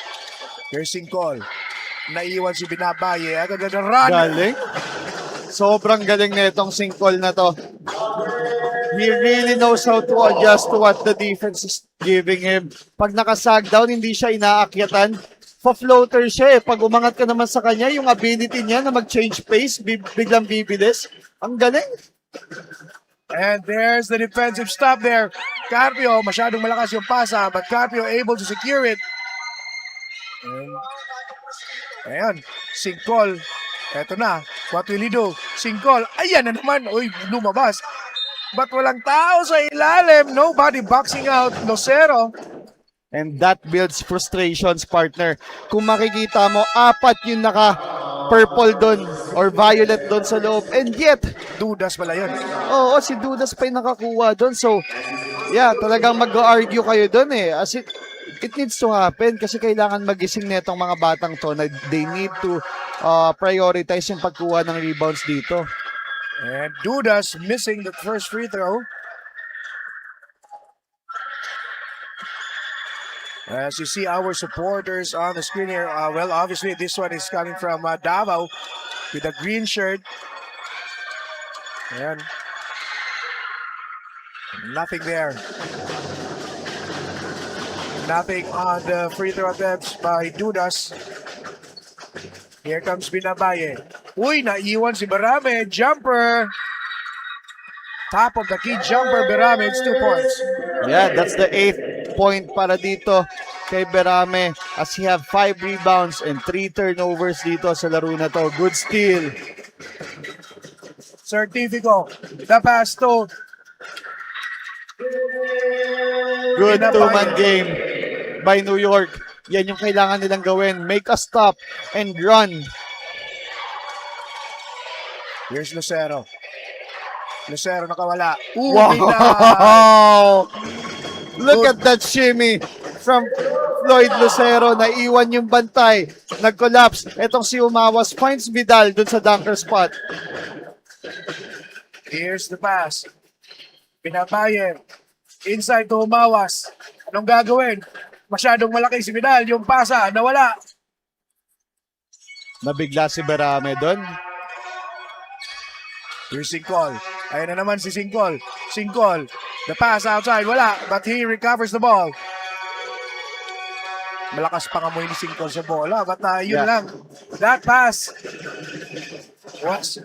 Here's Singcol. Naiwan si Binabaye. Agad na run. Galing. Sobrang galing na itong Singcol na to. He really knows how to adjust to what the defense is giving him. Pag nakasag down, hindi siya inaakyatan. Pa-floater siya eh. Pag umangat ka naman sa kanya, yung ability niya na mag-change pace, biglang bibilis. Ang galing. And there's the defensive stop there. Carpio, masyadong malakas yung pasa, but Carpio able to secure it. And, ayan, Singkol. Eto na, what will he do? Singkol, ayan na naman. Uy, lumabas. But walang tao sa ilalim. Nobody boxing out. Lucero. And that builds frustrations, partner. Kung makikita mo, 4 yung naka-purple doon or violet doon sa loob. And yet, Dudas pala yun. oo, si Dudas pa yung nakakuha doon. So, yeah, talagang mag-argue kayo doon eh. As it needs to happen kasi kailangan magising netong mga batang to na they need to prioritize yung pagkuha ng rebounds dito. And Dudas missing the first free throw. As you see our supporters on the screen here, well, obviously this one is coming from Davao with a green shirt. Ayan. Nothing there. Nothing on the free throw attempts by Dudas. Here comes Binabaye. Uy, naiwan si Berame. Jumper. Top of the key jumper, Berame. It's 2 points. Yeah, that's the 8th point para dito kay Berame as he have 5 rebounds and 3 turnovers dito sa laro na to. Good steal. Certifico. The pass to Good Binabaye. two-man game by New York. Yan yung kailangan nilang gawin. Make a stop and run. Here's Lucero. Lucero nakawala. Ooh, Wow! Look at that shimmy from Floyd Lucero. Naiwan yung bantay. Nag-collapse. Etong si Umawas finds Vidal dun sa dunker spot. Here's the pass. Binabaye. Inside to Umawas. Anong gagawin? Masyadong malaki si Vidal. Yung pasa, nawala. Nabigla si Berame dun. Here's Singkol. Ayun na naman si Singkol. Singkol. The pass outside. Wala. But he recovers the ball. Malakas pa ngamoy ni Singkol sa bola. But yun Yeah. lang. That pass. Was,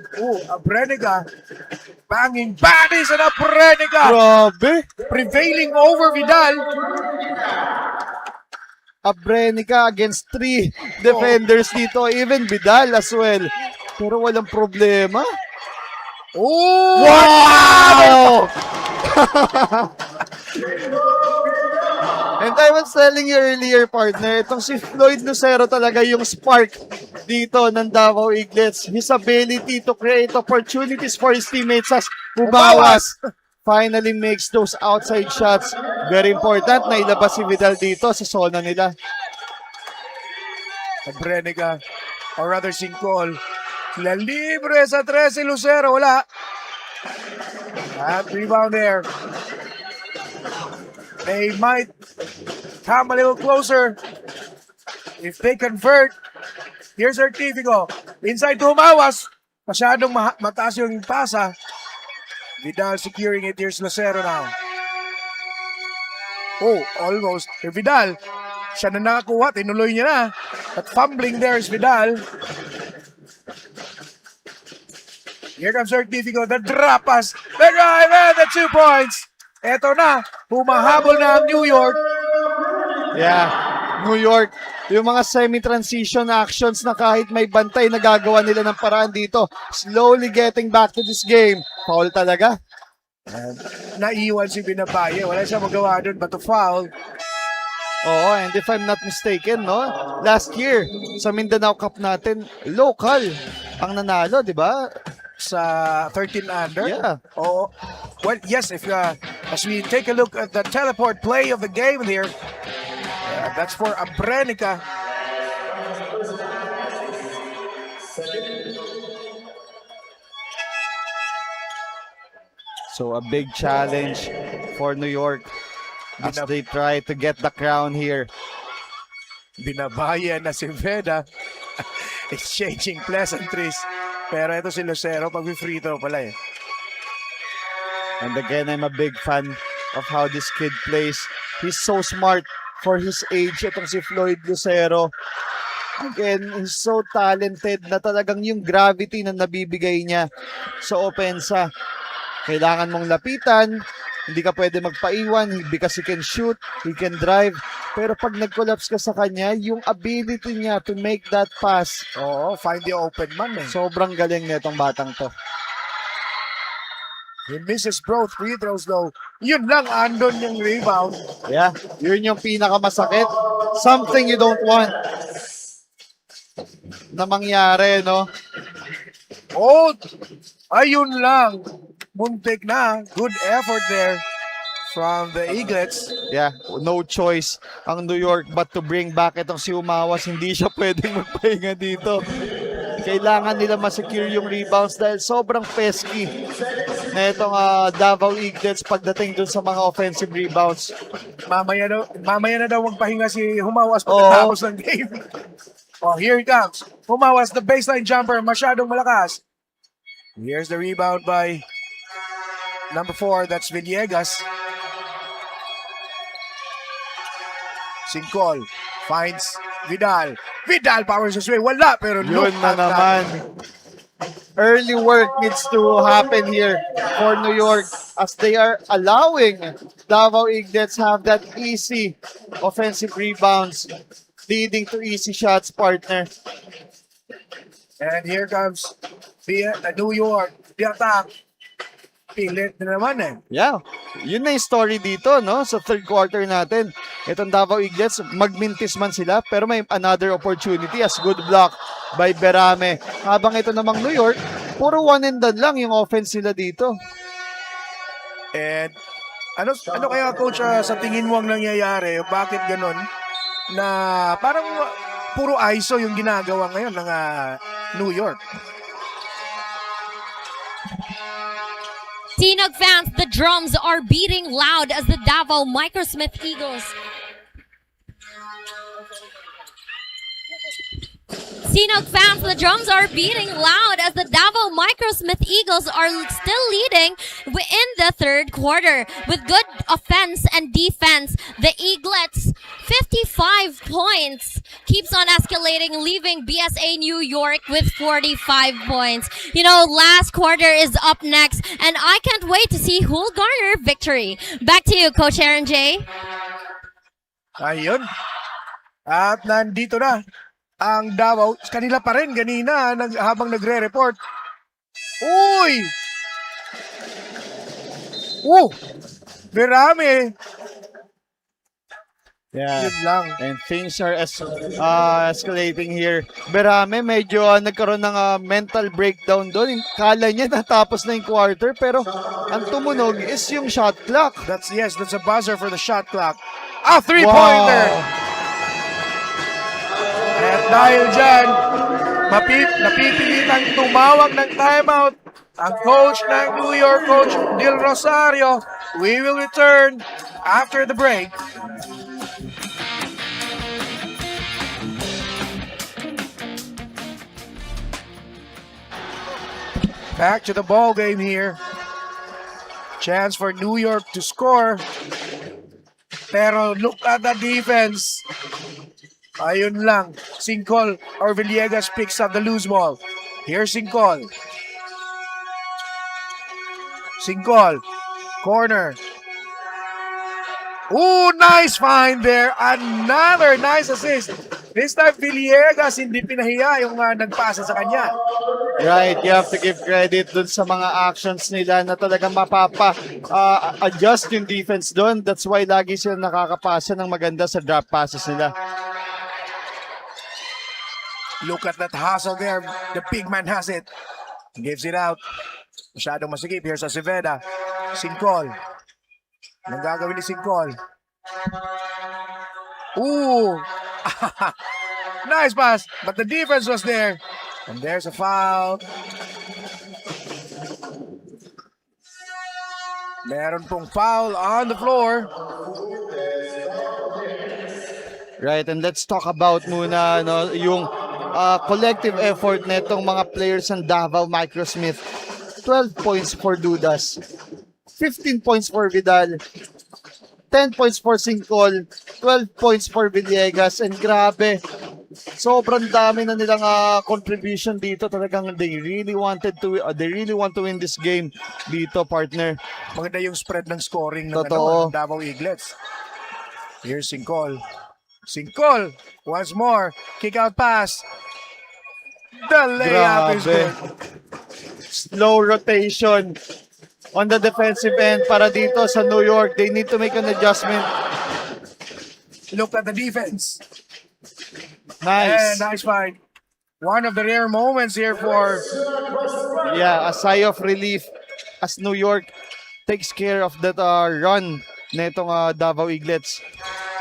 Abrenica. Banging bodies and Abrenica. Grabe! Prevailing over Vidal. Abrenica against 3 defenders dito. Even Vidal as well. Pero walang problema. Oh! Wow! And I was telling you earlier, partner, itong si Floyd Lucero talaga yung spark dito ng Davao Eaglets. His ability to create opportunities for his teammates as Bubawas finally makes those outside shots. Very important na ilabas si Vidal dito sa zona nila. Abrenica, or rather Singkol. La libre sa 13 Lucero. Wala. At rebound there. They might come a little closer if they convert. Here's Certifico. Inside to Humawas. Masyadong mataas yung pasa. Vidal securing it. Here's Lucero now. Oh, almost. Here Vidal. Siya na nakakuha. Tinuloy niya na. At fumbling there is Vidal. Here comes Certifico. The drop pass. The drive and the 2 points. Eto na. Humahabol na ang New York. Yeah, New York. Yung mga semi-transition actions na kahit may bantay nagagawa nila ng paraan dito. Slowly getting back to this game. Foul talaga. Naiwan si Binabaye. Wala siya magawa doon but to foul. Oo, and if I'm not mistaken, no? Last year, sa Mindanao Cup natin, local ang nanalo, di ba? Sa 13 under. Yeah. Oh, well, yes, if as we take a look at the teleport play of the game here, that's for Abrenica. So a big challenge for New York as they try to get the crown here. Binabaye na si Veda. Exchanging pleasantries. Pero ito si Lucero, pag-free throw pala eh. And again, I'm a big fan of how this kid plays. He's so smart for his age. Itong si Floyd Lucero. Again, he's so talented na talagang yung gravity na nabibigay niya sa opensa. Kailangan mong lapitan, hindi ka pwede magpaiwan because he can shoot, he can drive. Pero pag nag-collapse ka sa kanya, yung ability niya to make that pass, Oo, find the open man eh. sobrang galing nitong batang to. He misses both free throws though. Yun lang, andon yung rebound. Yeah, yun yung pinakamasakit. Something you don't want na mangyari, no? Oh, ayun lang. Muntik na. Good effort there from the Eaglets. Yeah, no choice ang New York but to bring back itong si Umawas. Hindi siya pwedeng magpahinga dito. Kailangan nila masecure yung rebounds dahil sobrang pesky na itong Davao Eaglets pagdating dun sa mga offensive rebounds. Mamaya na daw magpahinga si Humawas pagkatapos ng game. Oh, here he comes. Humawas, the baseline jumper, masyadong malakas. Here's the rebound by number 4, that's Villegas. Sincol finds Vidal. Vidal powers his way. Wala, pero look Yun na at that. naman. Early work needs to happen here for New York as they are allowing Davao Eaglets have that easy offensive rebounds leading to easy shots, partner. And here comes the New York. The attack. Pilit na naman eh. Yeah, yun na yung story dito, no? Sa third quarter natin. Itong Davao Eaglets, magmintis man sila, pero may another opportunity as good block by Berame. Habang ito namang New York, puro one and done lang yung offense nila dito. And ano kaya coach sa tingin mo ang nangyayari? Bakit ganon? Na parang puro ISO yung ginagawa ngayon ng New York. Sinag fans, the drums are beating loud as the Davao Microsmith Eagles. Sinag fans, the drums are beating loud as the Davao Microsmith Eagles are still leading in the third quarter. With good offense and defense, the Eaglets, 55 points, keeps on escalating, leaving BSA New York with 45 points. You know, last quarter is up next, and I can't wait to see who'll garner victory. Back to you, Coach Aaron J. Ayun. At nandito na ang Davao. Kanila pa rin ganina habang nagre-report. Uy! Berame. Yeah. Yun lang. And things are escalating here. Berame, medyo nagkaroon ng mental breakdown doon. Kala niya natapos na yung quarter, pero ang tumunog is yung shot clock. That's a buzzer for the shot clock. Three-pointer! At dahil dyan, napipilitang tumawag ng timeout ang coach ng New York, Coach Dil Rosario. We will return after the break. Back to the ball game here. Chance for New York to score. Pero look at the defense. Ayun lang. Sincol or Villegas picks up the loose ball. Here's Sincol. Sincol. Corner. Ooh, nice find there. Another nice assist. This time, Villegas hindi pinahiya yung nagpasa sa kanya. Right, you have to give credit dun sa mga actions nila na talagang adjust yung defense dun. That's why lagi sila nakakapasa ng maganda sa drop passes nila. Look at that hustle there. The big man has it. Gives it out. Masyadong masigip. Here's Aceveda. Sincol. Anong gagawin ni Sincol? Ooh! Nice pass. But the defense was there. And there's a foul. Meron pong foul on the floor. Right, and let's talk about muna yung collective effort na itong mga players ng Davao Microsmith. 12 points for Dudas, 15 points for Vidal, 10 points for Sincol, 12 points for Villegas, and grabe, sobrang dami na nilang contribution dito. Talagang they really want to win this game dito, partner. Maganda yung spread ng scoring ng, Totoo. ng Davao Eaglets. Here's Singcol. Singcol, once more, kick out pass. The layup is Grabe. good. Slow rotation on the defensive end para dito sa New York. They need to make an adjustment. Look at the defense. Nice. And nice find. One of the rare moments here for Yeah, a sigh of relief as New York takes care of that run na itong Davao Eaglets.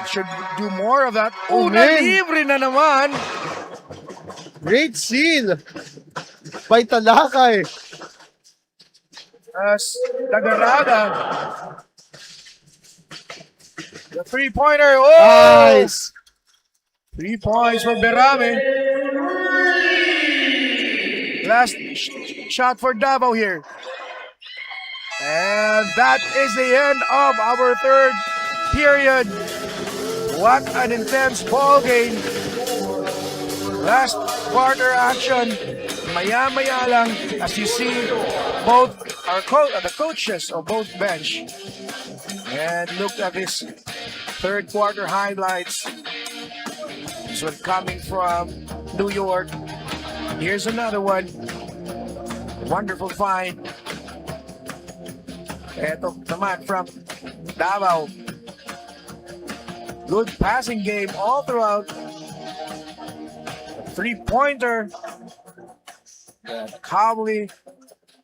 should do more of that. Oh, Oh, man. libre na naman. Great seal by Talakay. As Dagaraga. The three-pointer. Oh! Nice. 3 points for Berame. Last shot for Davao here. And that is the end of our third period. What an intense ball game. Last quarter action. Maya-maya lang as you see both the coaches of both bench. And look at this third quarter highlights. This one coming from New York. Here's another one. Wonderful find. Eto naman from Davao. Good passing game all throughout. Three-pointer. Calmly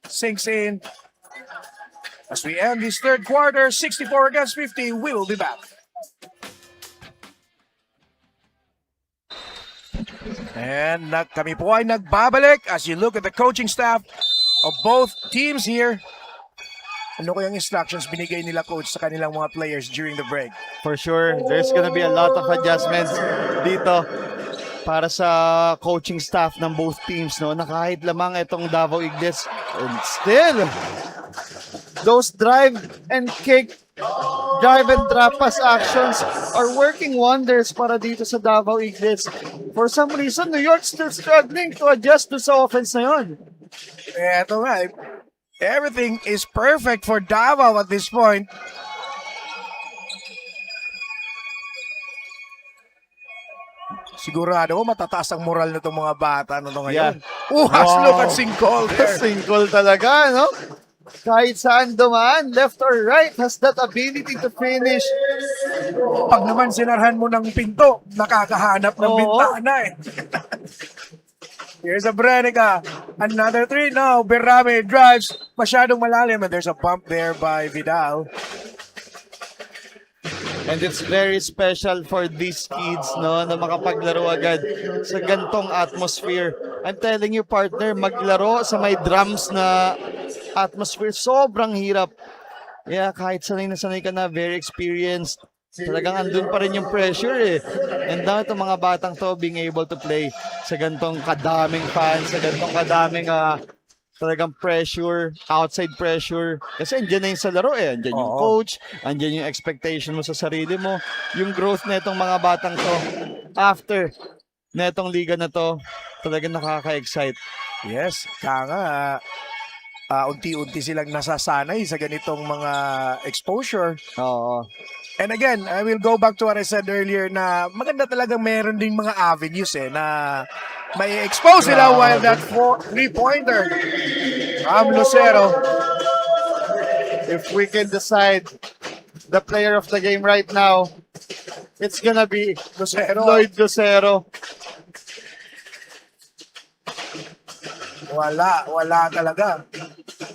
sinks in. As we end this third quarter, 64 against 50, we will be back. And kami po ay nagbabalik as you look at the coaching staff of both teams here. Ano kayang instructions binigay nila coach sa kanilang mga players during the break? For sure, there's gonna be a lot of adjustments dito para sa coaching staff ng both teams, no? Na kahit lamang itong Davao Eaglets, and still, those drive and drop pass actions are working wonders para dito sa Davao Eaglets. For some reason, New York still struggling to adjust to sa offense na yun. Eto nga, everything is perfect for Davao at this point. Sigurado matataas ang moral na itong mga bata na ngayon. Look at Singcol there. Single talaga, no? Kahit saan dumaan, left or right, has that ability to finish. Pag naman sinarhan mo ng pinto, nakakahanap ng Oo. bintana eh. Here's a Brenica. Another three now. Berame drives. Masyadong malalim and there's a bump there by Vidal. And it's very special for these kids, no, na makapaglaro agad sa gantong atmosphere. I'm telling you, partner, maglaro sa may drums na atmosphere, sobrang hirap. Yeah, kahit sanay na sanay ka na, very experienced, talagang andun pa rin yung pressure eh. And now itong mga batang to being able to play sa gantong kadaming fans, sa gantong kadaming talagang pressure, outside pressure. Kasi andyan na yung sa laro eh. Andyan yung coach, andyan yung expectation mo sa sarili mo. Yung growth na itong mga batang to after na itong liga na to, talagang nakaka-excite. Yes, kaya unti-unti silang nasasanay sa ganitong mga exposure. Oo. And again, I will go back to what I said earlier na maganda talagang meron ding mga avenues eh na may expose sila while that three-pointer from Lucero. If we can decide the player of the game right now, it's gonna be Lucero. Lloyd Lucero. Wala talaga.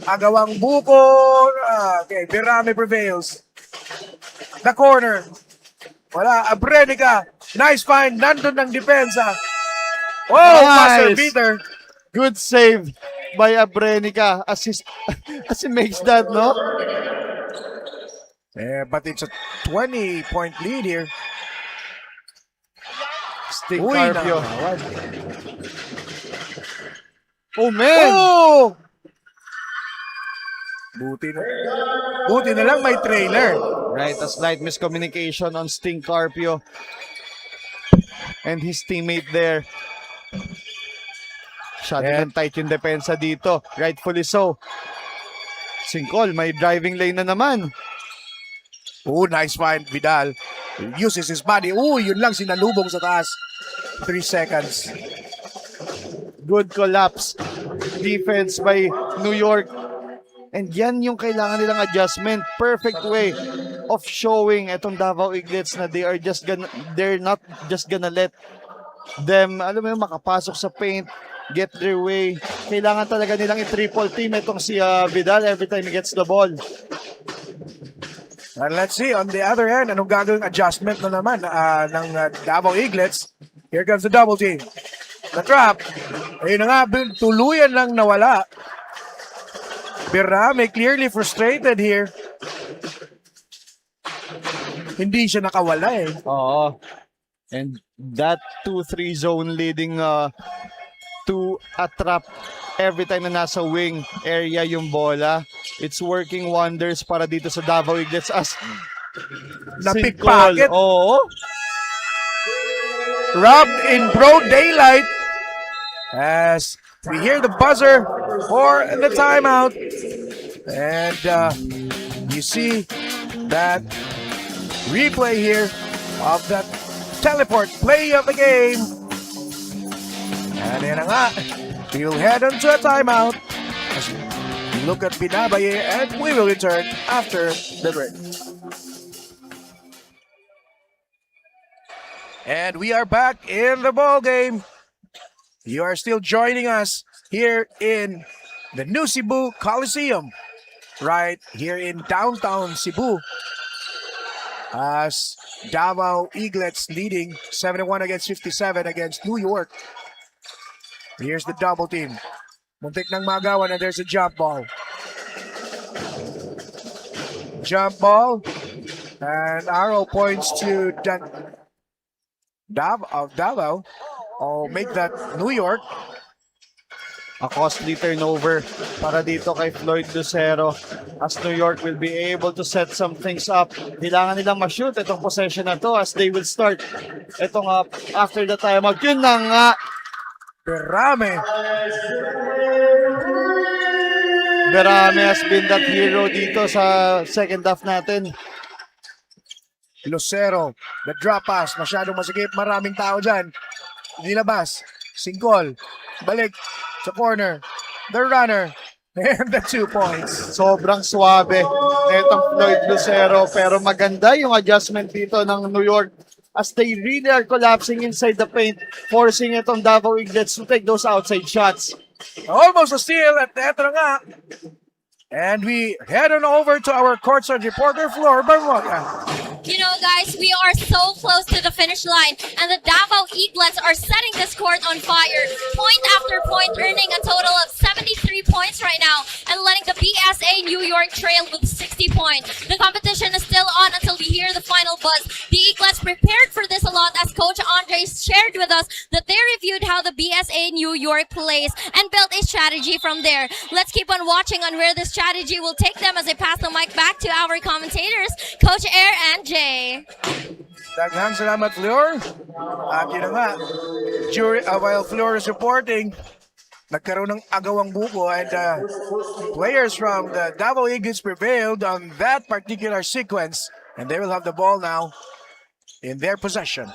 Agawang buko. Okay, Berame prevails. The corner. Wala, Abrenica. Nice find. Nandun ng depensa. Oh, buzzer Nice. beater. Good save by Abrenica as he makes that, no? But it's a 20-point lead here. Stick Uy, Carpio. nakawad. Oh, man! Oh! Buti na lang may trailer. Right, a slight miscommunication on Sting Carpio. and his teammate there. Masyado ng tight yung depensa dito. Rightfully so. Singkol, may driving lane na naman. Oh, nice find, Vidal. Uses his body. Yun lang, sinalubong sa taas. 3 seconds. Good collapse. Defense by New York. And yan yung kailangan nilang adjustment. Perfect way of showing etong Davao Eaglets na they're not just gonna let them, alam mo yun, makapasok sa paint, get their way. Kailangan talaga nilang i-triple team itong si Vidal every time he gets the ball. And let's see, on the other end, anong gagawing adjustment na naman ng Davao Eaglets. Here comes the double team. The trap. Ayun na nga, tuluyan lang nawala. Berame clearly frustrated here. Hindi siya nakawala eh. Oo. And that 2-3 zone leading to a trap every time na nasa wing area yung bola. It's working wonders para dito sa Davao Eaglets as Na-pickpocket. Oo. Robbed in broad daylight as we hear the buzzer for the timeout. And you see that replay here of that teleport play of the game. And yan na nga, we'll head on to a timeout as we look at Binabaye and we will return after the break. And we are back in the ball game. You are still joining us here in the New Cebu Coliseum, right here in downtown Cebu. As Davao Eaglets leading 71 against 57 against New York. Here's the double team. Muntik ng magawan and there's a jump ball. Jump ball. And arrow points to Davao. Oh, make that New York. A costly turnover para dito kay Floyd Lucero as New York will be able to set some things up. Kailangan nilang ma-shoot itong possession na to as they will start itong after the timeout. Yun na nga. Berame. Berame has been that hero dito sa second half natin. Lucero, the drop pass, masyadong masikip, maraming tao dyan. Nilabas, Singkol, balik sa corner, the runner, and the 2 points. Sobrang swabe itong Floyd Lucero pero maganda yung adjustment dito ng New York as they really are collapsing inside the paint, forcing itong Davao Eaglets to take those outside shots. Almost a steal at eto na nga. And we head on over to our courtside reporter, Flor Barmoga. You know, guys, we are so close to the finish line, and the Davao Eaglets are setting this court on fire, point after point, earning a total of 73 points right now, and letting the BSA New York trail with 60 points. The competition is still on until we hear the final buzz. The Eaglets prepared for this a lot, as Coach Andre shared with us that they reviewed how the BSA New York plays and built a strategy from there. Let's keep on watching on where this strategy will take them as I pass the mic back to our commentators, Coach Air and Jay. Daghang salamat, Flor. At yun na nga, while Flor is reporting, nagkaroon ng agawang buko and players from the Davao Eagles prevailed on that particular sequence and they will have the ball now in their possession.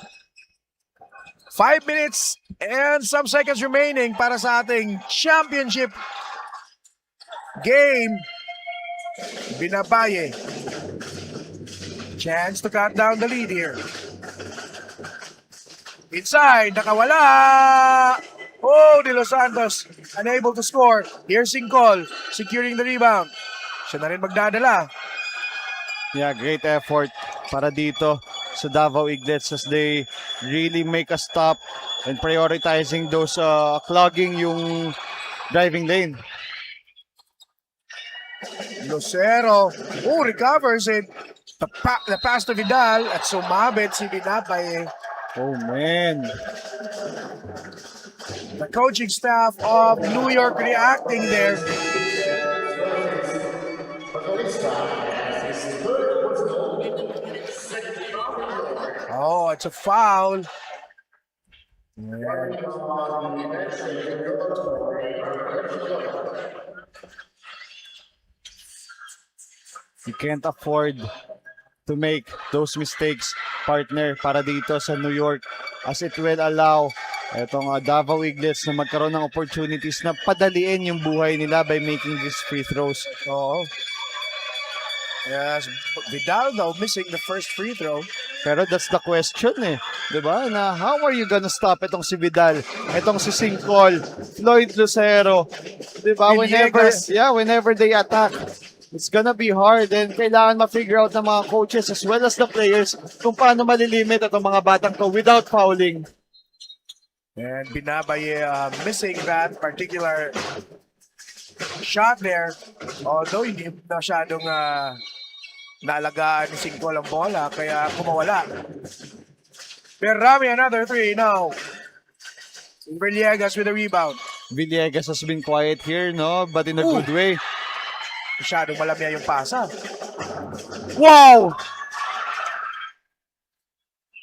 5 minutes and some seconds remaining para sa ating championship game. Binabaye. Chance to cut down the lead here. Inside, nakawala! Oh, De Los Santos unable to score. Here's Singkol securing the rebound. Siya na rin magdadala. Yeah, great effort para dito sa Davao Eaglets as they really make a stop and prioritizing those clogging yung driving lane. Lucero, recovers it. The pass to Vidal at sumabit si Binabaye. Oh man. The coaching staff of New York reacting there. Oh, it's a foul. You can't afford to make those mistakes, partner, para dito sa New York, as it will allow etong Davao Eaglets na magkaroon ng opportunities na padaliin yung buhay nila by making these free throws. Oo. Yes, Vidal though missing the first free throw. Pero that's the question eh. 'Di ba? Na how are you gonna stop itong si Vidal, itong si Singcol, Floyd Lucero, 'di ba? Villegas. Whenever they attack, it's gonna be hard and kailangan ma-figure out ng mga coaches as well as the players kung paano malilimit itong mga batang to without fouling. And Binabaye missing that particular shot there. Although hindi masyadong naalagaan ni Singcol ang bola, kaya kumawala. Perrami another three now. Villegas with the rebound. Villegas has been quiet here, no? But in a good way. Masyadong malamya yung pasa. Wow!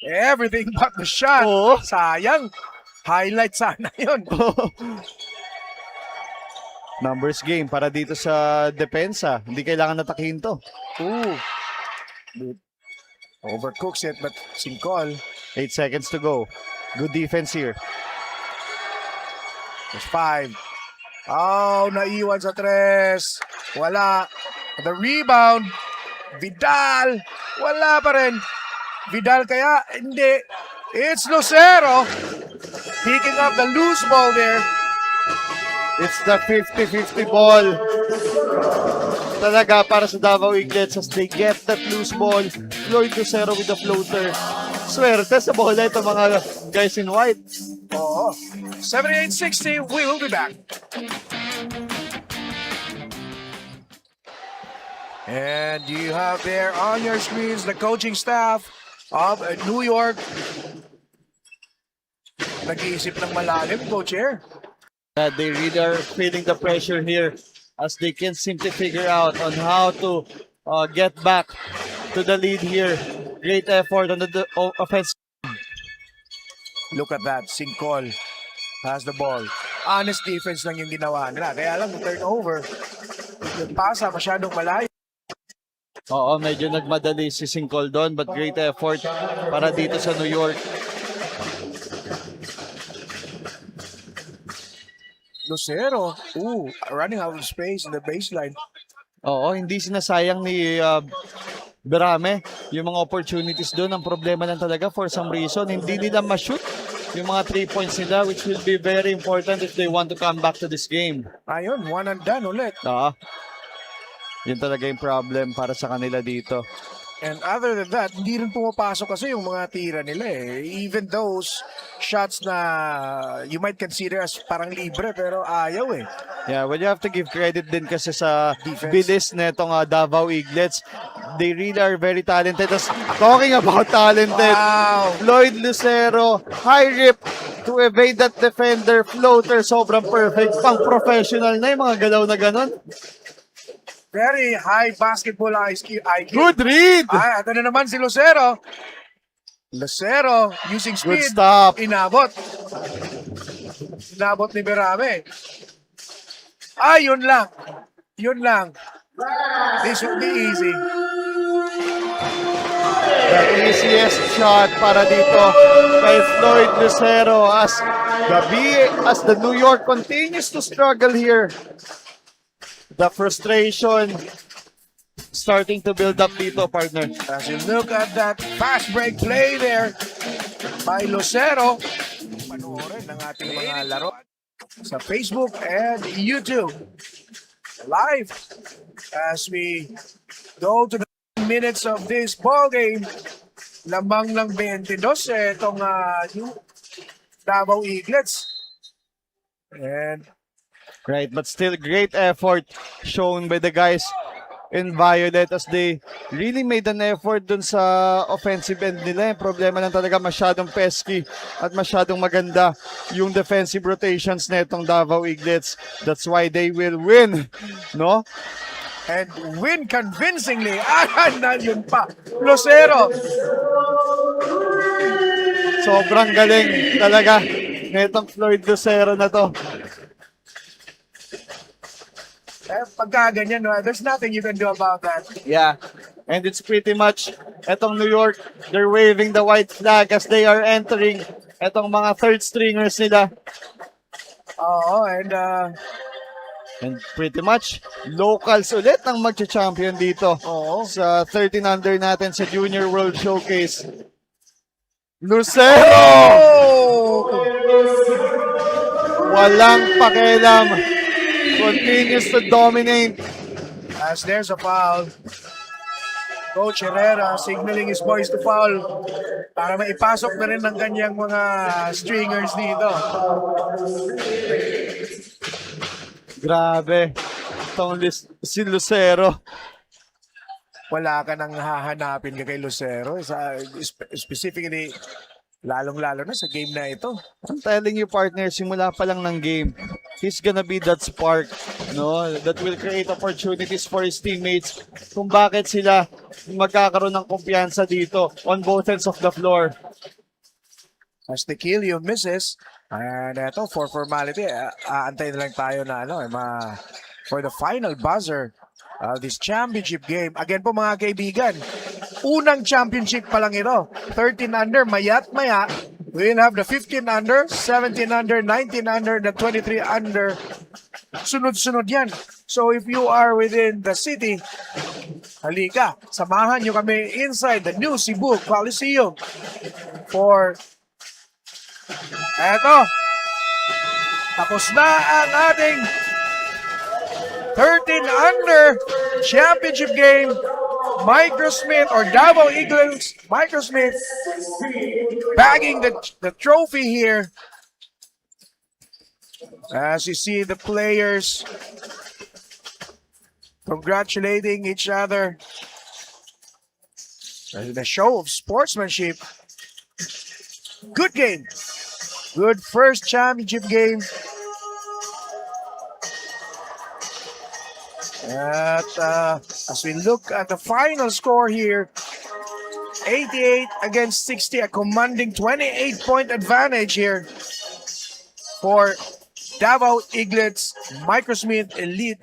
Everything but the shot. Oo. Sayang. Highlight sana yun. Numbers game para dito sa depensa. Hindi kailangan natakihin to. Ooh. Overcooks it, but Singcol. 8 seconds to go. Good defense here. There's 5. Oh, naiwan sa tres. Wala. The rebound. Vidal. Wala pa rin. Vidal kaya? Hindi. It's Lucero. Picking up the loose ball there. It's the 50-50 ball. Talaga para sa Davao Eaglets as they get that loose ball. Floyd Lucero with the floater. Swerte sa bola ito mga guys in white. Oo. 78-60. We will be back. And you have there on your screens the coaching staff of New York. Nag-iisip ng malalim, Coach Air. They really are feeling the pressure here as they can simply figure out on how to get back to the lead here. Great effort on the offense. Look at that. Singcol has the ball. Honest defense lang yung ginawa nila. Kaya lang, turnover. Yung pasa masyadong malayo. Oo, medyo nagmadali si Singcol doon but great effort para dito sa New York. Lucero. Ooh, running out of space in the baseline. Oo, hindi sinasayang ni Berame yung mga opportunities doon. Ang problema lang talaga for some reason, hindi nila ma-shoot yung mga 3 points nila which will be very important if they want to come back to this game. Ayun, one and done ulit. Yun talaga yung problem para sa kanila dito. And other than that, hindi rin pumapasok kasi yung mga tira nila eh. Even those shots na you might consider as parang libre pero ayaw eh. Yeah, well, you have to give credit din kasi sa Defense. bilis netong Davao Eaglets. They really are very talented. Talking about talented, Wow! Floyd Lucero, high rip to evade that defender, floater, sobrang perfect. Pang professional na yung mga galaw na ganon. Very high basketball IQ. Good read! Ay, ito na naman si Lucero. Lucero using Good speed. stop. Inabot. Inabot ni Berame. Ay, yun lang. Yun lang. This will be easy. The easiest shot para dito kay Floyd Lucero as the New York continues to struggle here. The frustration starting to build up dito, partner. As you look at that fast break play there by Lucero, panoorin ng ating mga laro sa Facebook and YouTube. Live as we go to the minutes of this ball game. Lamang ng 22 itong yung Davao Eaglets. And Right, but still great effort shown by the guys in Violet as they really made an effort dun sa offensive end nila. Yung problema lang talaga masyadong pesky at masyadong maganda yung defensive rotations na itong Davao Eaglets. That's why they will win, no? and win convincingly. Na yun pa. Lucero. Sobrang galing talaga Netong Floyd Lucero na to. Pagka ganyan, no, there's nothing you can do about that. Yeah. And it's pretty much etong New York, they're waving the white flag as they are entering etong mga third stringers nila. Oo, And pretty much, locals ulit ang magcha-champion dito oo. sa 13 under natin sa Junior World Showcase. Lucero! Oh! Walang pakialam. Continues to dominate. As there's a foul. Coach Herrera signaling his boys to foul para maipasok na rin ng kanyang mga stringers dito. Grabe. Itong si Lucero. Wala ka nang hahanapin ka kay Lucero. Specifically, lalong-lalo na sa game na ito. I'm telling you, partner, simula pa lang ng game, he's gonna be that spark, no? That will create opportunities for his teammates kung bakit sila magkakaroon ng kumpiyansa dito on both ends of the floor. As the kill you misses, and eto, for formality, aantayin na lang tayo na for the final buzzer of this championship game. Again po mga kaibigan, unang championship pa lang ito. 13 under, maya't maya. We'll have the 15 under, 17 under, 19 under, the 23 under. Sunod-sunod yan. So if you are within the city, halika, samahan nyo kami inside the new Cebu Coliseum for eto, tapos na ang ating 13 under championship game. Microsmith or Davao Eagles, Microsmith bagging the trophy here. As you see the players congratulating each other. The show of sportsmanship. Good game. Good first championship game. As we look at the final score here, 88 against 60, a commanding 28-point advantage here for Davao Eaglets Microsmith Elite